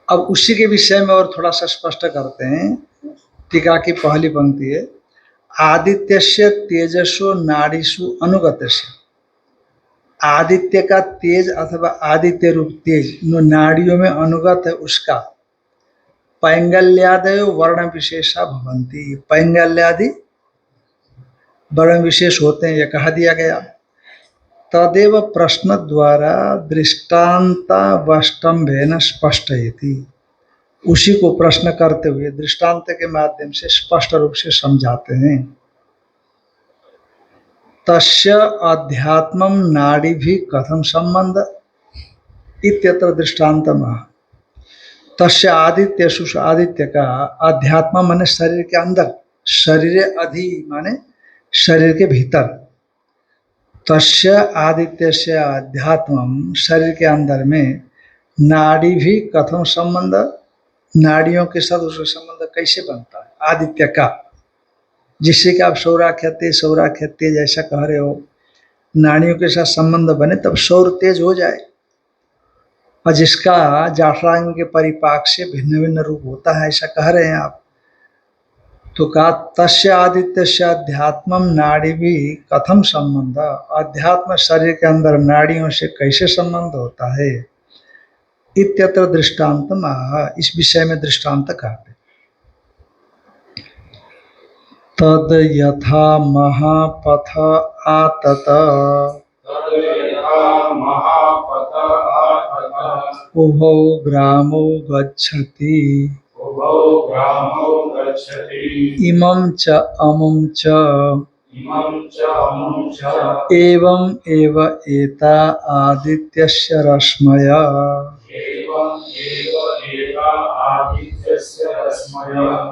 अब उसी के विषय में और थोड़ा सा स्पष्ट करते हैं। टीका की पहली पंक्ति है, आदित्यस्य तेजसो नाड़ीषु अनुगतस्य। आदित्य का तेज अथवा आदित्य रूप तेज नाड़ियों में अनुगत है उसका। पैंगल्यादयो वर्ण विशेषा भवंती, पैंगल्यादि वर्ण विशेष होते हैं, यह कहा दिया गया। तदेव प्रश्न द्वारा दृष्टान्तावष्टम्भेन स्पष्टयति, उसी को प्रश्न करते हुए दृष्टांत के माध्यम से स्पष्ट रूप से समझाते हैं। तस्य अध्यात्मम नाड़ी भी कथम संबंध इत्यत्र दृष्टान्तम। तस्य आदित्य सुष आदित्य का अध्यात्म माने शरीर के अंदर, शरीर अधि माने शरीर के भीतर। तस्य आदित्य से अध्यात्मम शरीर के अंदर में नाड़ी भी कथम संबंध, नाड़ियों के साथ उसका संबंध कैसे बनता है आदित्य का, जिससे कि आप सौराख्य तेज ऐसा कह रहे हो, नाड़ियों के साथ संबंध बने तब सौर तेज हो जाए, और जिसका जाठरांग के परिपाक से भिन्न भिन्न रूप होता है ऐसा कह रहे हैं आप। तो कहा तस्य आदित्य से अध्यात्मम नाड़ी भी कथम संबंध, अध्यात्म शरीर के अंदर नाड़ियों से कैसे संबंध होता है। इत्यत्र दृष्टांतम, इस विषय में दृष्टांत कहते। तद यथा महापथ आतत उभौ ग्रामौ गच्छति इमं च अमुं च एवं एव एता आदित्यस्य रश्मया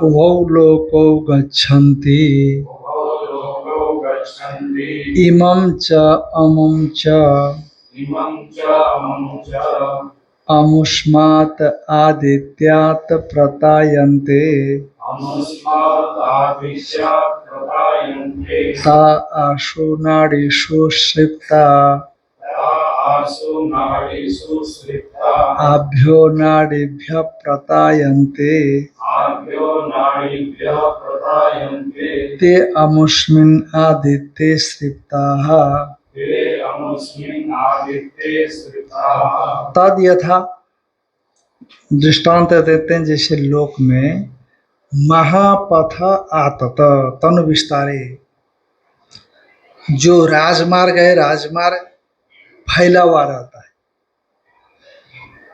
उभौ लोकौ गच्छन्ति इमं च अमुं च अमुष्मात् आदित्यात् प्रतायन्ते ता आशु नाडीषु श्रिप्ता आभ्यो नाडीभ्यः प्रतायन्ते ते अमुष्मिन् आदित्ये श्रिप्ताः। तद यथा दृष्टांत देते हैं, जैसे लोक में महापथ आतत तनु विस्तारे, जो राजमार्ग है, राजमार्ग फैला हुआ रहता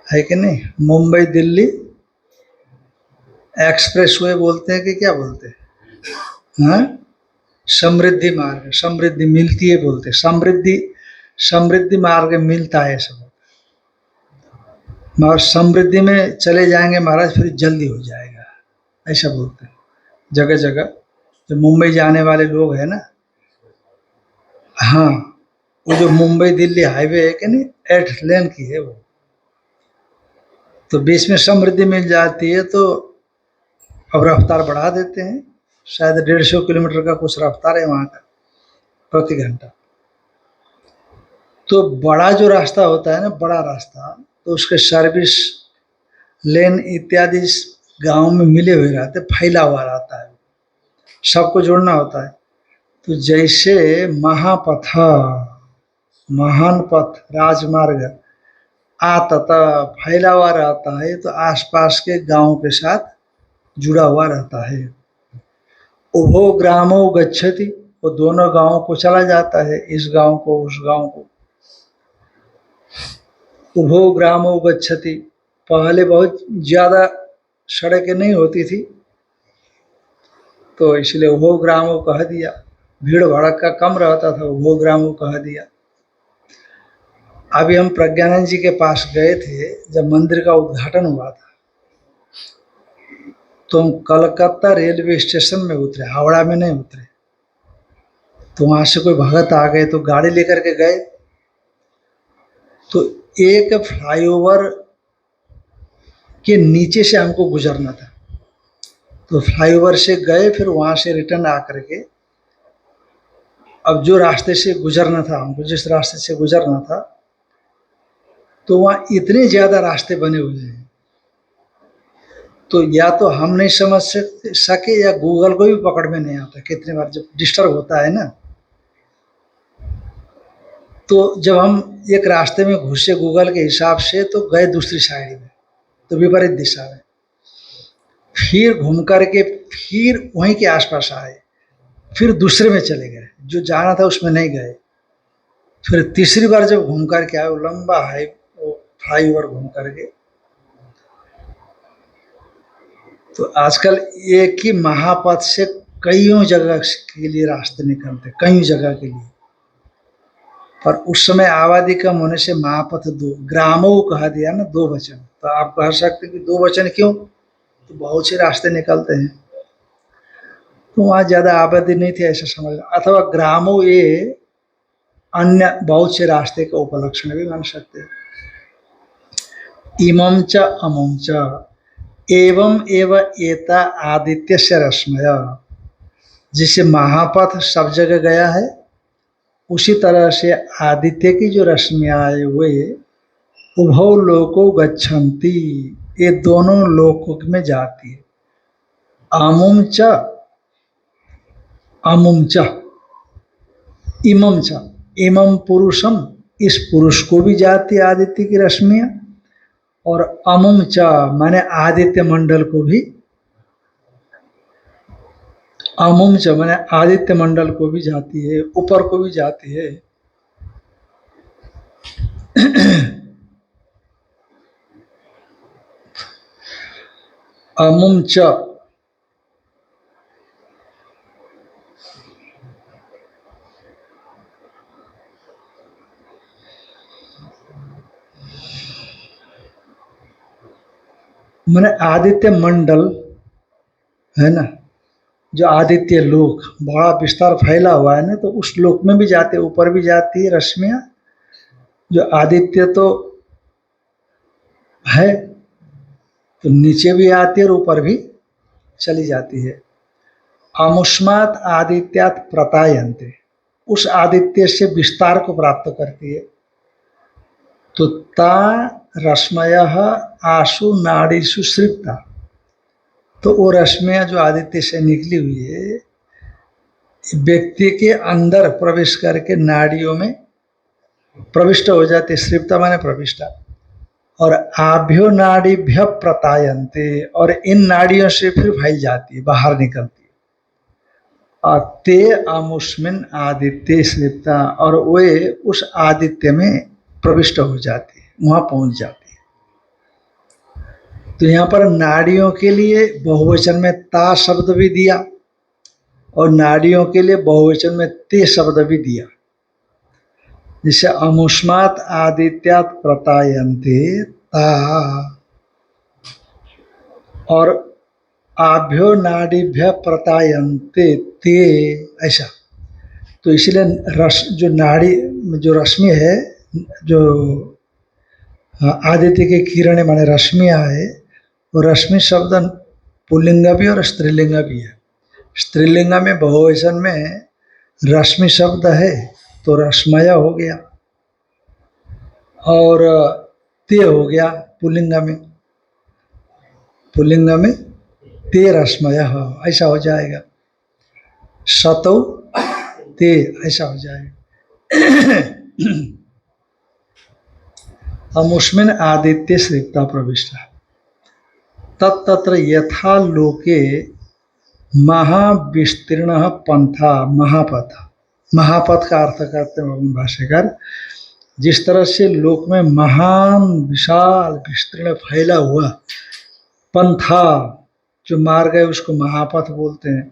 है कि नहीं। मुंबई दिल्ली एक्सप्रेसवे बोलते हैं कि क्या बोलते हैं, हाँ समृद्धि मार्ग, समृद्धि मिलती है बोलते हैं, समृद्धि मार्ग मिलता है सब, मगर समृद्धि में चले जाएंगे महाराज फिर जल्दी हो जाएगा ऐसा बोलते हैं जगह जगह। जो मुंबई जाने वाले लोग हैं ना, हाँ वो जो मुंबई दिल्ली हाईवे है कि नहीं, 8 लेन की है वो, तो बीच में समृद्धि मिल जाती है तो अब रफ्तार बढ़ा देते हैं, शायद 150 किलोमीटर का कुछ रफ्तार है वहाँ का प्रति घंटा। तो बड़ा जो रास्ता होता है ना, बड़ा रास्ता, तो उसके सर्विस लेन इत्यादि गांव में मिले हुए रहते, फैला हुआ रहता है, सबको जोड़ना होता है। तो जैसे महापथ, महान पथ, राजमार्ग आतत फैला हुआ रहता है, तो आसपास के गांव के साथ जुड़ा हुआ रहता है। उभो ग्रामो गच्छति, वो दोनों गांवों को चला जाता है, इस गांव को उस गांव को। उभो ग्रामो गच्छति, पहले बहुत ज्यादा सड़कें नहीं होती थी, तो इसलिए वो ग्रामों कह दिया। भीड़ भड़क का कम रहता था, वो ग्रामों कह दिया। अभी हम प्रज्ञानंद जी के पास गए थे जब मंदिर का उद्घाटन हुआ था, तो हम कलकत्ता रेलवे स्टेशन में उतरे, हावड़ा में नहीं उतरे। तो वहां से कोई भगत आ गए तो गाड़ी लेकर के गए, तो एक फ्लाईओवर के नीचे से हमको गुजरना था। तो फ्लाईओवर से गए, फिर वहां से रिटर्न आकर के अब जो रास्ते से गुजरना था हमको, जिस रास्ते से गुजरना था, तो वहाँ इतने ज़्यादा रास्ते बने हुए हैं, तो या तो हम नहीं समझ सके या गूगल को भी पकड़ में नहीं आता। कितने बार जब डिस्टर्ब होता है ना, तो जब हम एक रास्ते में घुसे गूगल के हिसाब से, तो गए दूसरी साइड में, तो विपरीत दिशा में, फिर घूम करके फिर वहीं के आसपास आए, फिर दूसरे में चले गए, जो जाना था उसमें नहीं गए। फिर तीसरी बार जब घूम करके आए, वो लंबा है वो फ्लाईओवर घूम करके, तो आजकल एक ही महापथ से कईयों जगह के लिए रास्ते निकलते, कई जगह के लिए। पर उस समय आबादी कम होने से महापथ दो, ग्रामों कहा दिया ना, दो वचन। तो आप कह सकते कि दो वचन क्यों, तो बहुत से रास्ते निकलते हैं, तो वहाँ ज़्यादा आबादी नहीं थी ऐसा समझ, अथवा ग्रामों ये अन्य बहुत से रास्ते का उपलक्षण भी मान सकते हैं। इमं च अमुं च एवं एव एता आदित्यस्य रश्मय, जिसे महापथ सब जगह गया है, उसी तरह से आदित्य की जो रश्मियाँ है वे उभौ लोको गच्छन्ति, ये दोनों लोकों में जाती है। अमुं च अमुं च इमं च, इमं पुरुषम, इस पुरुष को भी जाती है आदित्य की रश्मियाँ, और अमुं च माने आदित्य मंडल को भी, अमुं च माने आदित्य मंडल को भी जाती है, ऊपर को भी जाती है। अमुं च माने आदित्य मंडल है ना, जो आदित्य लोक बड़ा विस्तार फैला हुआ है ना, तो उस लोक में भी जाते, ऊपर भी जाती है रश्मियाँ। जो आदित्य तो है, तो नीचे भी आती है और ऊपर भी चली जाती है। अमुष्मात आदित्यात प्रतायन्ते, उस आदित्य से विस्तार को प्राप्त करती है। तो ता रश्मयः आशु नाड़ीषु सृप्ता, तो वो रश्मियाँ जो आदित्य से निकली हुई है, व्यक्ति के अंदर प्रवेश करके नाड़ियों में प्रविष्ट हो जाते, सृप्ता माने प्रविष्टा, और आभ्यो नाड़ीभ्य प्रतायन्ते, और इन नाड़ियों से फिर फैल जाती है, बाहर निकलती है। और ते अमुष्मिन आदित्य सृप्ता, और वे उस आदित्य में प्रविष्ट हो जाती है, वहां पहुंच जाती है। तो यहाँ पर नाड़ियों के लिए बहुवचन में ता शब्द भी दिया, और नाड़ियों के लिए बहुवचन में ते शब्द भी दिया। जिसे अमुष्मात आदित्यात प्रतायन्ते ता, और आभ्यो नाड़ीभ्य प्रतायन्ते ते, ऐसा। तो इसलिए जो नाड़ी, जो रश्मि है, जो आदित्य की किरण माने रश्मियाँ है, वो रश्मि शब्द पुल्लिंग भी और स्त्रीलिंग भी है। स्त्रीलिंग में बहुवचन में रश्मि शब्द है तो रश्मय हो गया, और ते हो गया पुल्लिंग में, पुल्लिंग में ते रश्मय, ऐसा हो जाएगा। सतौ ते, ऐसा हो जाएगा। अमुष्मिन आदित्य सृप्ता प्रविष्टा तत्र यथा लोके महाविस्तीर्ण पंथा महापथ, महापथ का अर्थ करते हैं भाष्यकार, जिस तरह से लोक में महान विशाल विस्तीर्ण फैला हुआ पंथा जो मार्ग है उसको महापथ बोलते हैं।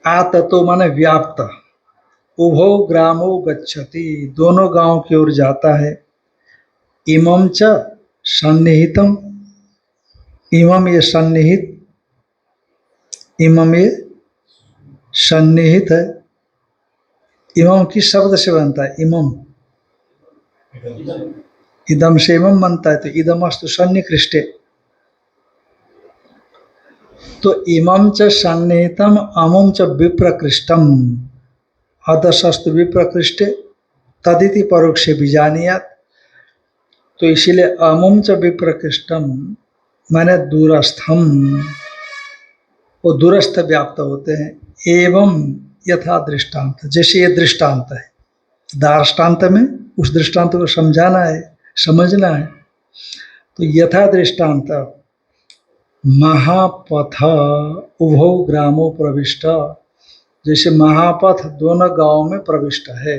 आततो माने व्याप्त, उभो ग्रामो गच्छति दोनों गांव की ओर जाता है। इमं च सन्निहितम, इमम ये सन्निहित, इमम ये सन्निहित है। इमम किस शब्द से बनता है? इमम, इदम से इमम बनता है, तो इदमस्तु सन्निकृष्टे, तो इमं च सन्निहितम अमुम च विप्रकृष्टम अदशस्तु विप्रकृष्टे तदिति परोक्षे बीजानियात। तो इसीलिए अमुम च विप्रकृष्टम माने दूरस्थम, वो दूरस्थ व्याप्त होते हैं। एवं यथा दृष्टांत, जैसे ये दृष्टांत है, दार्ष्टान्त में उस दृष्टांत को समझाना है, समझना है। तो यथा दृष्टांत महापथ उभौ ग्रामो प्रविष्ट, जैसे महापथ दोनों गांव में प्रविष्ट है।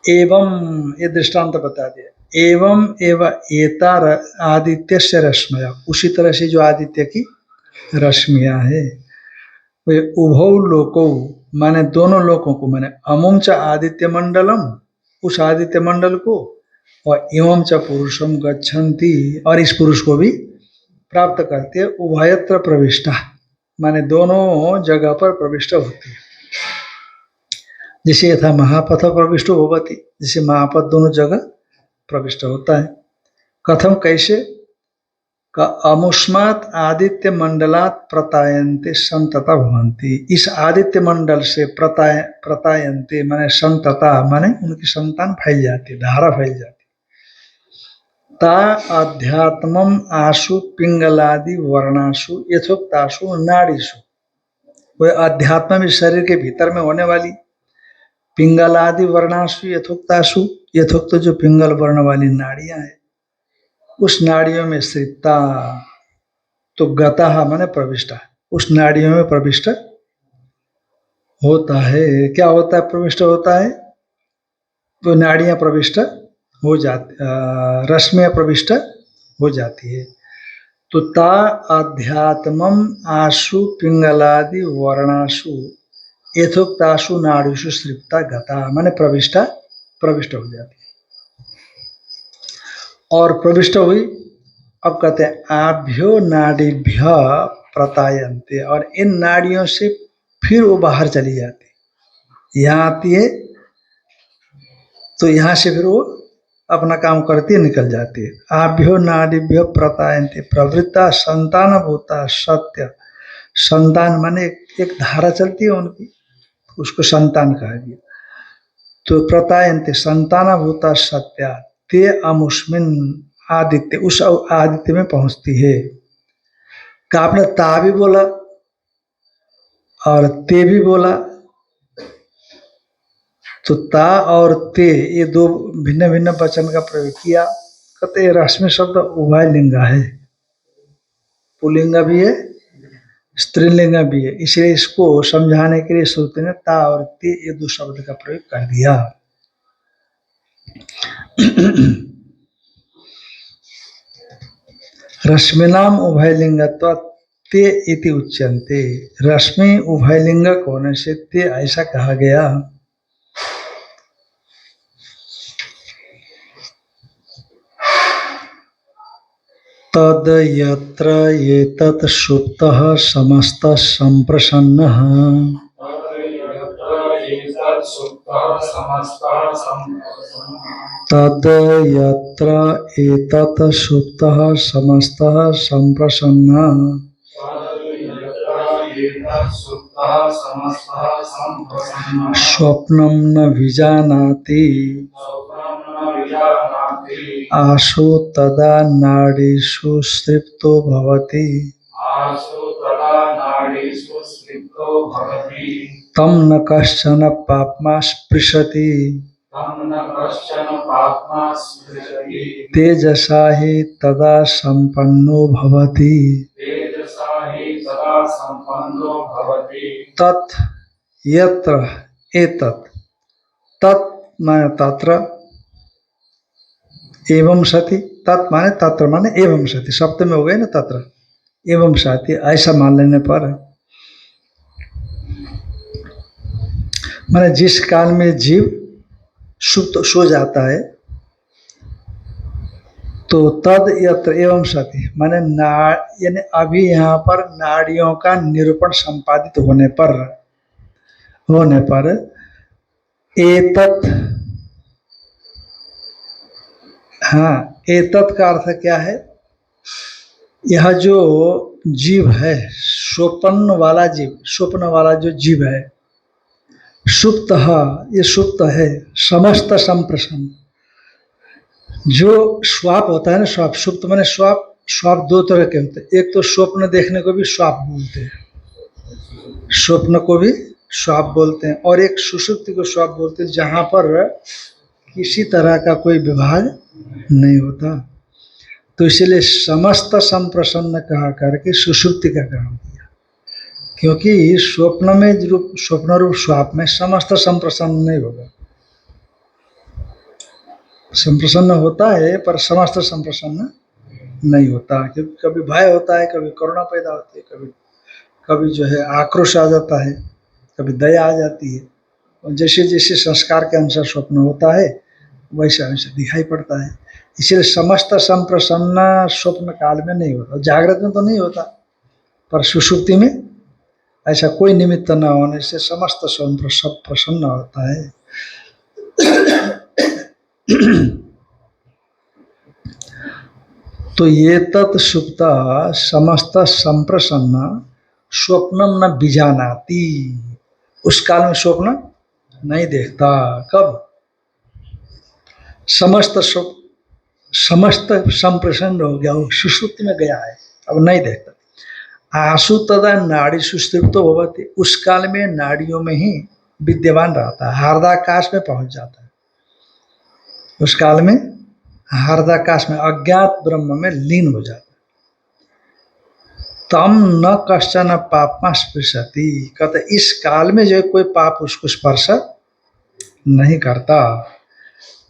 एवं ये दृष्टांत बता दिया। एवं एवं एता आदित्य से रश्मिया, उसी तरह से जो आदित्य की रश्मियां है वे उभौ लोको माने दोनों लोकों को, माने अमुम च आदित्य मंडलम उस आदित्य मंडल को, और एवं च पुरुषम गच्छन्ति और इस पुरुष को भी प्राप्त करते हैं। उभयत्र प्रविष्टा माने दोनों जगह पर प्रविष्ट होती है। जैसे यथा महापथ प्रविष्ट होती, जैसे महापथ दोनों जगह प्रविष्ट होता है। कथम कैसे? का अमुष्मात आदित्य मंडलात प्रतायन्ते संतता भवन्ति, इस आदित्य मंडल से प्रतायन्ते माने संतता माने उनकी संतान फैल जाती, धारा फैल जाती। ता अध्यात्मम आशु पिंगलादि वर्णाशु यथोक्ताशु नाड़ीशु, वह अध्यात्म में शरीर के भीतर में होने वाली पिंगलादि वर्णाशु यथोक्ताशु, यथोक्त जो पिंगल वर्ण वाली नाड़ियां हैं उस नाड़ियों में श्रिप्ता, तो गतः माने प्रविष्टा, उस नाड़ियों में प्रविष्ट होता है। क्या होता है? प्रविष्ट होता है, तो नाड़ियां प्रविष्ट हो जाती, रश्मियां प्रविष्ट हो जाती है। तो ता अध्यात्मम आशु पिंगलादि वर्णाशु यथोक्ताशु नाड़ीशु श्रिप्ता गता माने प्रविष्ट हो जाती है। और प्रविष्ट हुई, अब कहते हैं आभ्यो नाड़ीभ्य प्रतायन्ते, और इन नाड़ियों से फिर वो बाहर चली जाती, यहाँ आती है तो यहाँ से फिर वो अपना काम करती है, निकल जाती है। आभ्यो नाड़ीभ्य प्रतायन्ते प्रवृत्ता संतान भूता सत्य, संतान माने एक धारा चलती है उनकी, उसको संतान कहा गया। तो प्रतायन्ते संतान भूता सत्या ते अमुष्मिन आदित्य, उस आदित्य में पहुंचती है। का आपने ता भी बोला और ते भी बोला, तो ता और ते ये दो भिन्न भिन्न वचन का प्रयोग किया। कहते रश्मि शब्द उभय लिंगा है, पुल्लिंग भी है स्त्रीलिंग भी है, इसलिए इसको समझाने के लिए श्रुति ने ता और ते ये दो शब्द का प्रयोग कर दिया। रश्मिनाम उभयलिंगत्व ते इति उच्यन्ते, रश्मि उभयलिंगक होने से ते ऐसा कहा गया। तद यत्र एतत् सुप्तः समस्तः संप्रसन्नः, तद यत्र एतत् सुप्तः समस्तः संप्रसन्नः स्वप्नं न विजानाति आशु तदा नाड़ीषु सृप्तो भवति, तं न कश्चन पाप्मा स्पृशति तेजसा हि तदा संपन्नो भवति। तत् यत्र एतत्, तत् माने तत्र, एवं सति, तत् माने तत्र माने एवं सति, सप्तमी हो गए ना तत्र, एवं सति ऐसा मान लेने पर माने जिस काल में जीव सुप्त सो जाता है तो तद यत्र एवं सति माने ना, यानी अभी यहाँ पर नाड़ियों का निरूपण संपादित होने पर एतत्, हाँ एतत् का अर्थ क्या है, यह जो जीव है स्वप्न वाला जीव, स्वप्न वाला जो जीव है सुप्त, ये सुप्त है समस्त संप्रसन्न, जो स्वाप होता है ना, स्वाप सुप्त माने स्वाप, स्वाप दो तरह के होते हैं, एक तो स्वप्न देखने को भी स्वाप बोलते हैं, स्वप्न को भी स्वाप बोलते हैं, और एक सुषुप्ति को स्वाप बोलते हैं जहां पर किसी तरह का कोई विभाग नहीं होता। तो इसलिए समस्त संप्रसन्न कहा करके सुषुप्ति का काम किया, क्योंकि स्वप्न में स्वप्न रूप स्वाप में समस्त संप्रसन्न नहीं होगा, संप्रसन्न होता है पर समस्त संप्रसन्न नहीं होता, क्योंकि कभी भय होता है, कभी करुणा पैदा होती है, कभी कभी जो है आक्रोश आ जाता है, कभी दया आ जाती है, और जैसे जैसे संस्कार के अनुसार स्वप्न होता है वैसा वैसा दिखाई पड़ता है। इसलिए समस्त संप्रसन्न स्वप्न काल में नहीं होता, जागृत में तो नहीं होता, पर सुषुप्ति में ऐसा कोई निमित्त न होने से समस्त सब प्रसन्न होता है। तो ये तत्सुप्ता समस्त संप्रसन्न स्वप्नम न बीजानाति, उस काल में स्वप्न नहीं देखता। कब? समस्त संप्रसन्न हो गया, वो सुषुप्ति में गया है, अब नहीं देखता। आसु तदा नाड़ी सुस्तृप्तो भवति, उस काल में नाड़ियों में ही विद्यमान रहता है, हार्दाकाश में पहुंच जाता है, उस काल में हार्दाकाश में अज्ञात ब्रह्म में लीन हो जाता है। तम न कश्चन पापमा स्पृशति, कहते इस काल में जो कोई पाप उसको स्पर्श नहीं करता।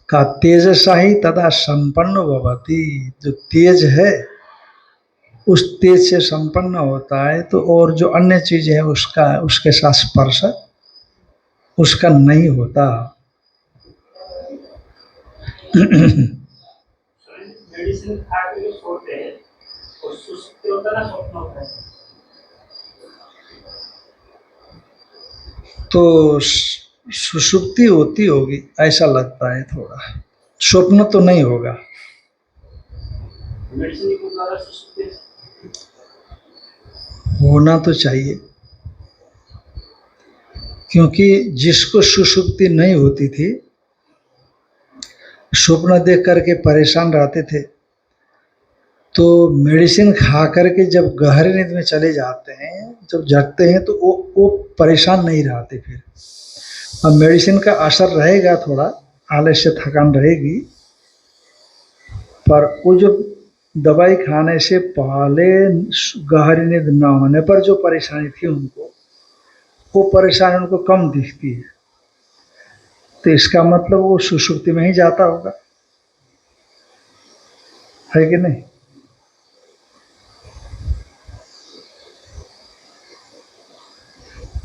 का तेजसा ही तदा संपन्न भवति, जो तेज है उस तेज से संपन्न होता है, तो और जो अन्य चीज है उसका उसके साथ स्पर्श उसका नहीं होता। तो सुषुप्ति होती होगी ऐसा लगता है थोड़ा, स्वप्न तो नहीं होगा। होना तो चाहिए, क्योंकि जिसको सुषुप्ति नहीं होती थी, स्वप्न देख करके परेशान रहते थे, तो मेडिसिन खा करके जब गहरे नींद में चले जाते हैं, जब जगते हैं, तो वो परेशान नहीं रहते फिर। अब मेडिसिन का असर रहेगा, थोड़ा आलस्य थकान रहेगी, पर वो जो दवाई खाने से पहले गहरी नींद न होने पर जो परेशानी थी उनको, वो परेशानी उनको कम दिखती है। तो इसका मतलब वो सुषुप्ति में ही जाता होगा, है कि नहीं?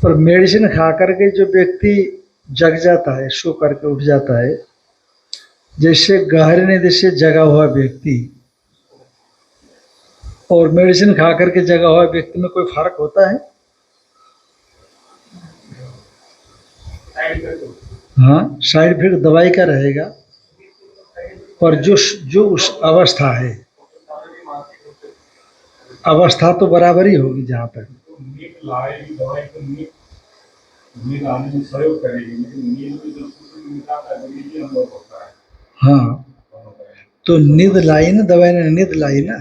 पर मेडिसिन खा करके जो व्यक्ति जग जाता है, सो करके उठ जाता है, जैसे गहरी नींद से जगा हुआ व्यक्ति और मेडिसिन खा करके जगा हुआ व्यक्ति में कोई फर्क होता है? हाँ, साइड इफेक्ट दवाई का रहेगा, पर जो उस अवस्था है, अवस्था तो बराबर ही होगी जहाँ पर नींद आने में सहयोग करेगी, लेकिन नींद में जो अनुभव होता है। हाँ, तो नींद लाई ना, दवाई ने नींद लाई ना,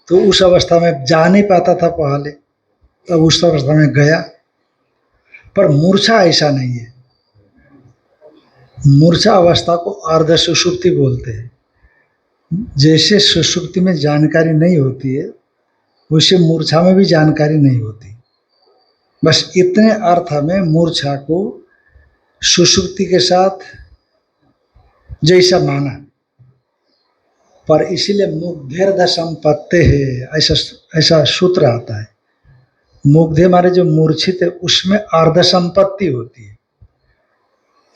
तो उस अवस्था में जा नहीं पाता था पहले, तब उस अवस्था में गया। पर मूर्छा ऐसा नहीं है, मूर्छा अवस्था को अर्ध सुषुप्ति बोलते हैं। जैसे सुषुप्ति में जानकारी नहीं होती है, वैसे मूर्छा में भी जानकारी नहीं होती। बस इतने अर्थ में मूर्छा को सुषुप्ति के साथ जैसा माना, पर इसीलिए मुग्धेर्ध संपत्ति है, ऐसा ऐसा सूत्र आता है। मुग्धे मारे जो मूर्छित है उसमें अर्ध संपत्ति होती है,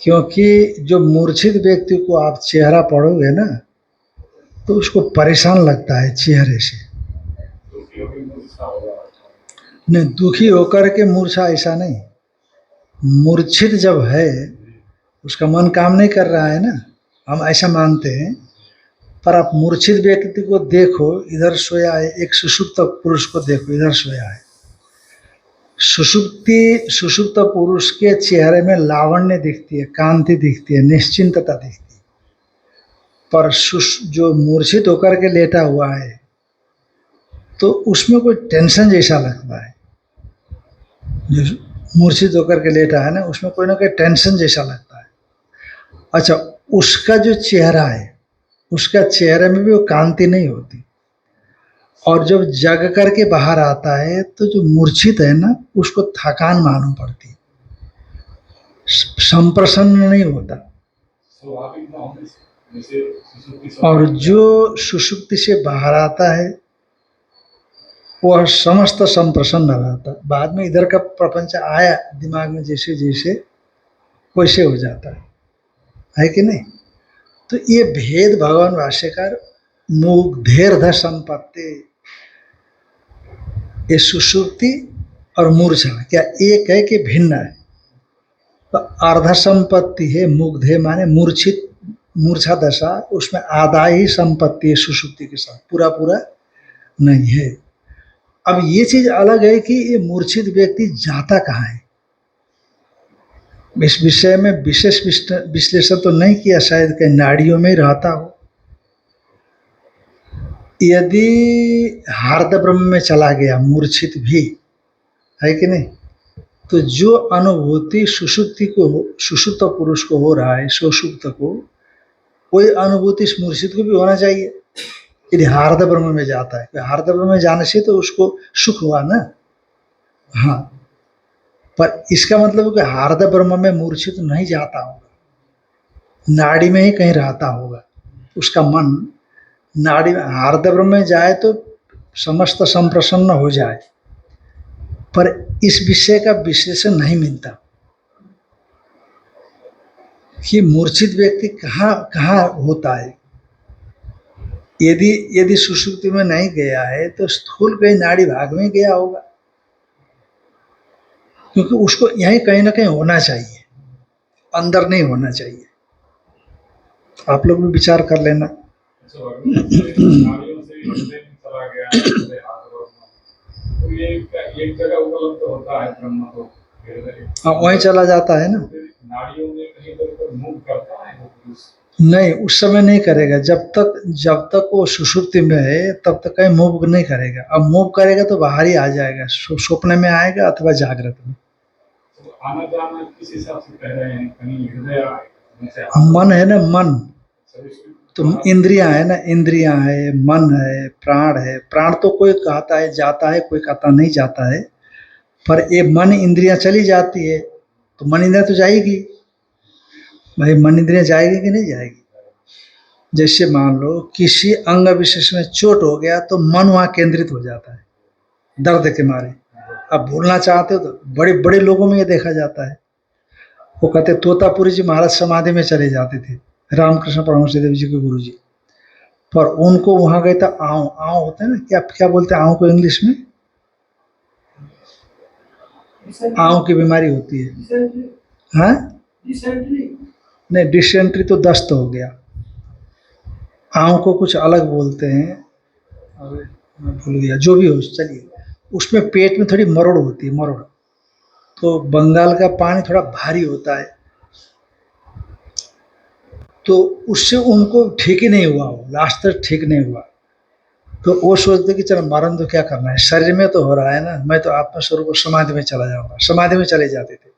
क्योंकि जो मूर्छित व्यक्ति को आप चेहरा पढ़ोगे ना तो उसको परेशान लगता है चेहरे से। नहीं, दुखी होकर के मूर्छा ऐसा नहीं, मूर्छित जब है उसका मन काम नहीं कर रहा है ना, हम ऐसा मानते हैं। पर आप मूर्छित व्यक्ति को देखो, इधर सोया है, एक सुषुप्त पुरुष को देखो इधर सोया है, सुषुप्त पुरुष के चेहरे में लावण्य दिखती है, कांति दिखती है, निश्चिंतता दिखती है। पर जो मूर्छित होकर के लेटा हुआ है तो उसमें कोई टेंशन जैसा लगता है। जो मूर्छित होकर के लेटा है ना उसमें कोई ना कोई टेंशन जैसा लगता है। अच्छा, उसका जो चेहरा है उसका चेहरे में भी वो कांति नहीं होती, और जब जग करके बाहर आता है तो जो मूर्छित है ना उसको थकान मालूम पड़ती है, संप्रसन्न नहीं होता। और जो सुषुप्ति से बाहर आता है वह समस्त संप्रसन्न रहता। बाद में इधर का प्रपंच आया दिमाग में जैसे जैसे वैसे हो जाता है कि नहीं। तो ये भेद भगवान भाष्यकार मुग्धेर्ध संपत्ति, ये सुषुप्ति और मूर्छा क्या एक है कि भिन्न है? तो अर्ध संपत्ति है मुग्धे माने मूर्छित, मूर्छा दशा, उसमें आधा ही संपत्ति है सुषुप्ति के साथ, पूरा पूरा नहीं है। अब ये चीज अलग है कि ये मूर्छित व्यक्ति जाता कहाँ है, इस विषय में विशेष विश्लेषण तो नहीं किया, शायद कहीं नाड़ियों में ही रहता हो। यदि हार्द ब्रह्म में चला गया मूर्छित भी, है कि नहीं, तो जो अनुभूति सुषुप्ति को, सुषुप्त पुरुष को हो रहा है, सुषुप्त को, वही अनुभूति इस मूर्छित को भी होना चाहिए यदि हार्द ब्रह्म में जाता है। हार्द ब्रह्म में जाने से तो उसको सुख हुआ ना। हाँ, पर इसका मतलब है कि हार्द ब्रह्म में मूर्छित नहीं जाता होगा, नाड़ी में ही कहीं रहता होगा उसका मन। नाड़ी में हार्द ब्रह्म में जाए तो समस्त संप्रसन्न हो जाए, पर इस विषय का विश्लेषण नहीं मिलता कि मूर्छित व्यक्ति कहाँ कहाँ होता है। यदि सुषुप्ति में नहीं गया है तो स्थूल कहीं नाड़ी भाग में गया होगा, क्योंकि उसको यहीं कहीं ना कहीं होना चाहिए, अंदर नहीं होना चाहिए। आप लोग भी विचार कर लेना। हाँ, वहीं चला जाता है ना। नहीं, उस समय नहीं करेगा, जब तक वो सुषुप्ति में है तब तक कहीं मूव नहीं करेगा। अब मूव करेगा तो बाहर ही आ जाएगा, स्वप्न में आएगा अथवा जागृत में। आना जाना किस हिसाब से कह रहे हैं, कहीं हृदय मन है ना, मन तो इंद्रियां है ना, इंद्रियां है, मन है, प्राण है। प्राण तो कोई कहता है जाता है, कोई कहता नहीं जाता है, पर ये मन इंद्रियां चली जाती है तो मन इंद्रिया तो जाएगी भाई, मन इंद्रियां जाएगी कि नहीं जाएगी। जैसे मान लो किसी अंग विशेष में चोट हो गया तो मन वहां केंद्रित हो जाता है दर्द के मारे। अब भूलना चाहते हो तो बड़े बड़े लोगों में ये देखा जाता है। वो कहते तोतापुरी जी महाराज समाधि में चले जाते थे, रामकृष्ण परमहंस देव जी के गुरु जी, पर उनको वहां गए तो आँव होता है ना, क्या बोलते हैं आँव को इंग्लिश में? आँव की बीमारी होती है। हाँ, नहीं, डिसेंट्री तो दस्त हो गया, आँव को कुछ अलग बोलते हैं, अरे मैं भूल गया, जो भी हो चलिए। उसमें पेट में थोड़ी मरोड़ होती है, मरोड़। तो बंगाल का पानी थोड़ा भारी होता है, तो उससे उनको ठीक ही नहीं हुआ, वो लास्ट तक ठीक नहीं हुआ। तो वो सोचते कि चलो मरण तो क्या करना है, शरीर में तो हो रहा है ना, मैं तो आत्मस्वरूप समाधि में चला जाऊंगा। समाधि में चले जाते थे,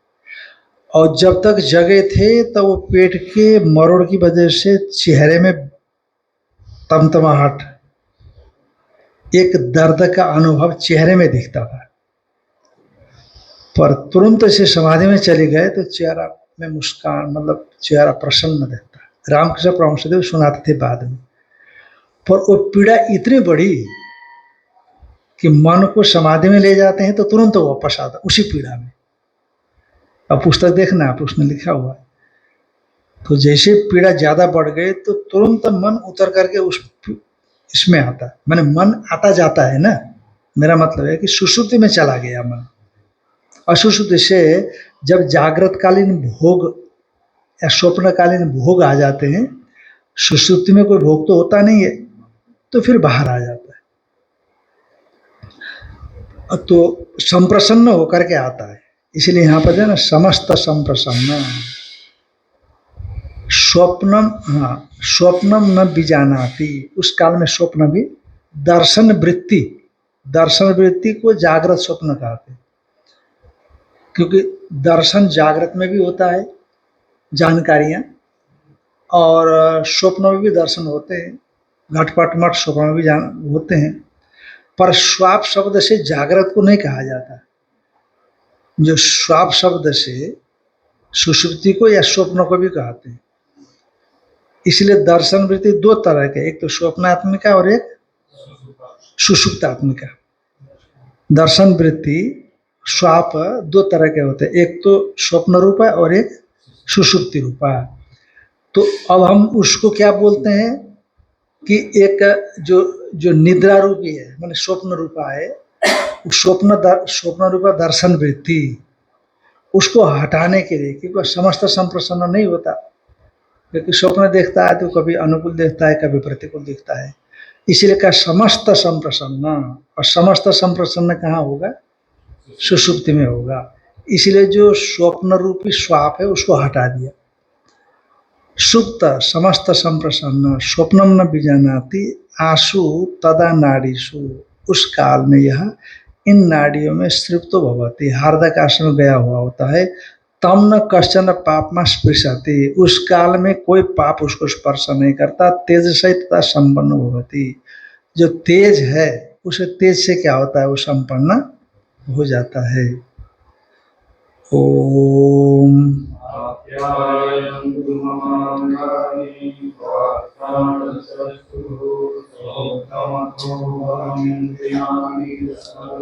और जब तक जगे थे तब वो पेट के मरोड़ की वजह से चेहरे में तमतमाहट, एक दर्द का अनुभव चेहरे में दिखता था। पर तुरंत से समाधि में चले गए तो चेहरा में मुस्कान, मतलब चेहरा प्रसन्न दिखता है। रामकृष्ण परमहंस देव सुनाते थे बाद में, पर वो पीड़ा इतनी बड़ी कि मन को समाधि में ले जाते हैं तो तुरंत वो वापस आता उसी पीड़ा में। अब पुस्तक देखना आप, उसमें लिखा हुआ है। तो जैसे पीड़ा ज्यादा बढ़ गई तो तुरंत मन उतर करके उस इसमें आता है, माने मन आता जाता है ना। मेरा मतलब है कि सुषुप्ति में चला गया मन। असुषुप्ति से जब जागृतकालीन भोग या स्वप्नकालीन भोग आ जाते हैं, सुषुप्ति में कोई भोग तो होता नहीं है, तो फिर बाहर आ जाता है। तो संप्रसन्न होकर के आता है। इसलिए यहाँ पर जो है ना, समस्त संप्रसन्न स्वप्नम, हाँ, स्वप्नम न बीजानाति। उस काल में स्वप्न भी दर्शन वृत्ति, दर्शन वृत्ति को जागृत स्वप्न कहते हैं, क्योंकि दर्शन जागृत में भी होता है जानकारियां, और स्वप्न में भी दर्शन होते हैं, घटपट मठ स्वप्न में भी जान होते हैं। पर स्वाप शब्द से जागृत को नहीं कहा जाता। जो स्वाप शब्द से सुषुप्ति को या स्वप्न को भी कहते हैं। इसलिए दर्शन वृत्ति दो तरह के, एक तो स्वप्नात्मिका और एक सुषुप्तात्मिका। दर्शन वृत्ति स्वाप दो तरह के होते हैं, एक तो स्वप्न रूपा और एक सुषुप्ति रूपा। तो अब हम उसको क्या बोलते हैं कि एक जो जो निद्रा रूपी है, माने स्वप्न रूपा है, स्वप्न रूपा दर्शन वृत्ति, उसको हटाने के लिए, क्योंकि समस्त संप्रसन्न नहीं होता, क्योंकि स्वप्न देखता है तो कभी अनुकूल देखता है, कभी प्रतिकूल दिखता है। इसलिए का समस्त संप्रसन्न, और समस्त संप्रसन्न कहाँ होगा? सुषुप्ति में होगा। इसलिए जो स्वप्न रूपी स्वाप है उसको हटा दिया। सुप्त समस्त संप्रसन्न स्वप्नम न बीजानाति आशु तदा नाड़ीसु। उस काल में यह इन नाड़ियों में सृप्तो भवति, हार्दकाश में गया हुआ होता है। तम न कश्चन पापमा स्पृशति, उस काल में कोई पाप उसको स्पर्श नहीं करता। तेज से तथा संपन्न भवति, जो तेज है उसे तेज से क्या होता है, वो संपन्न हो जाता है। ओम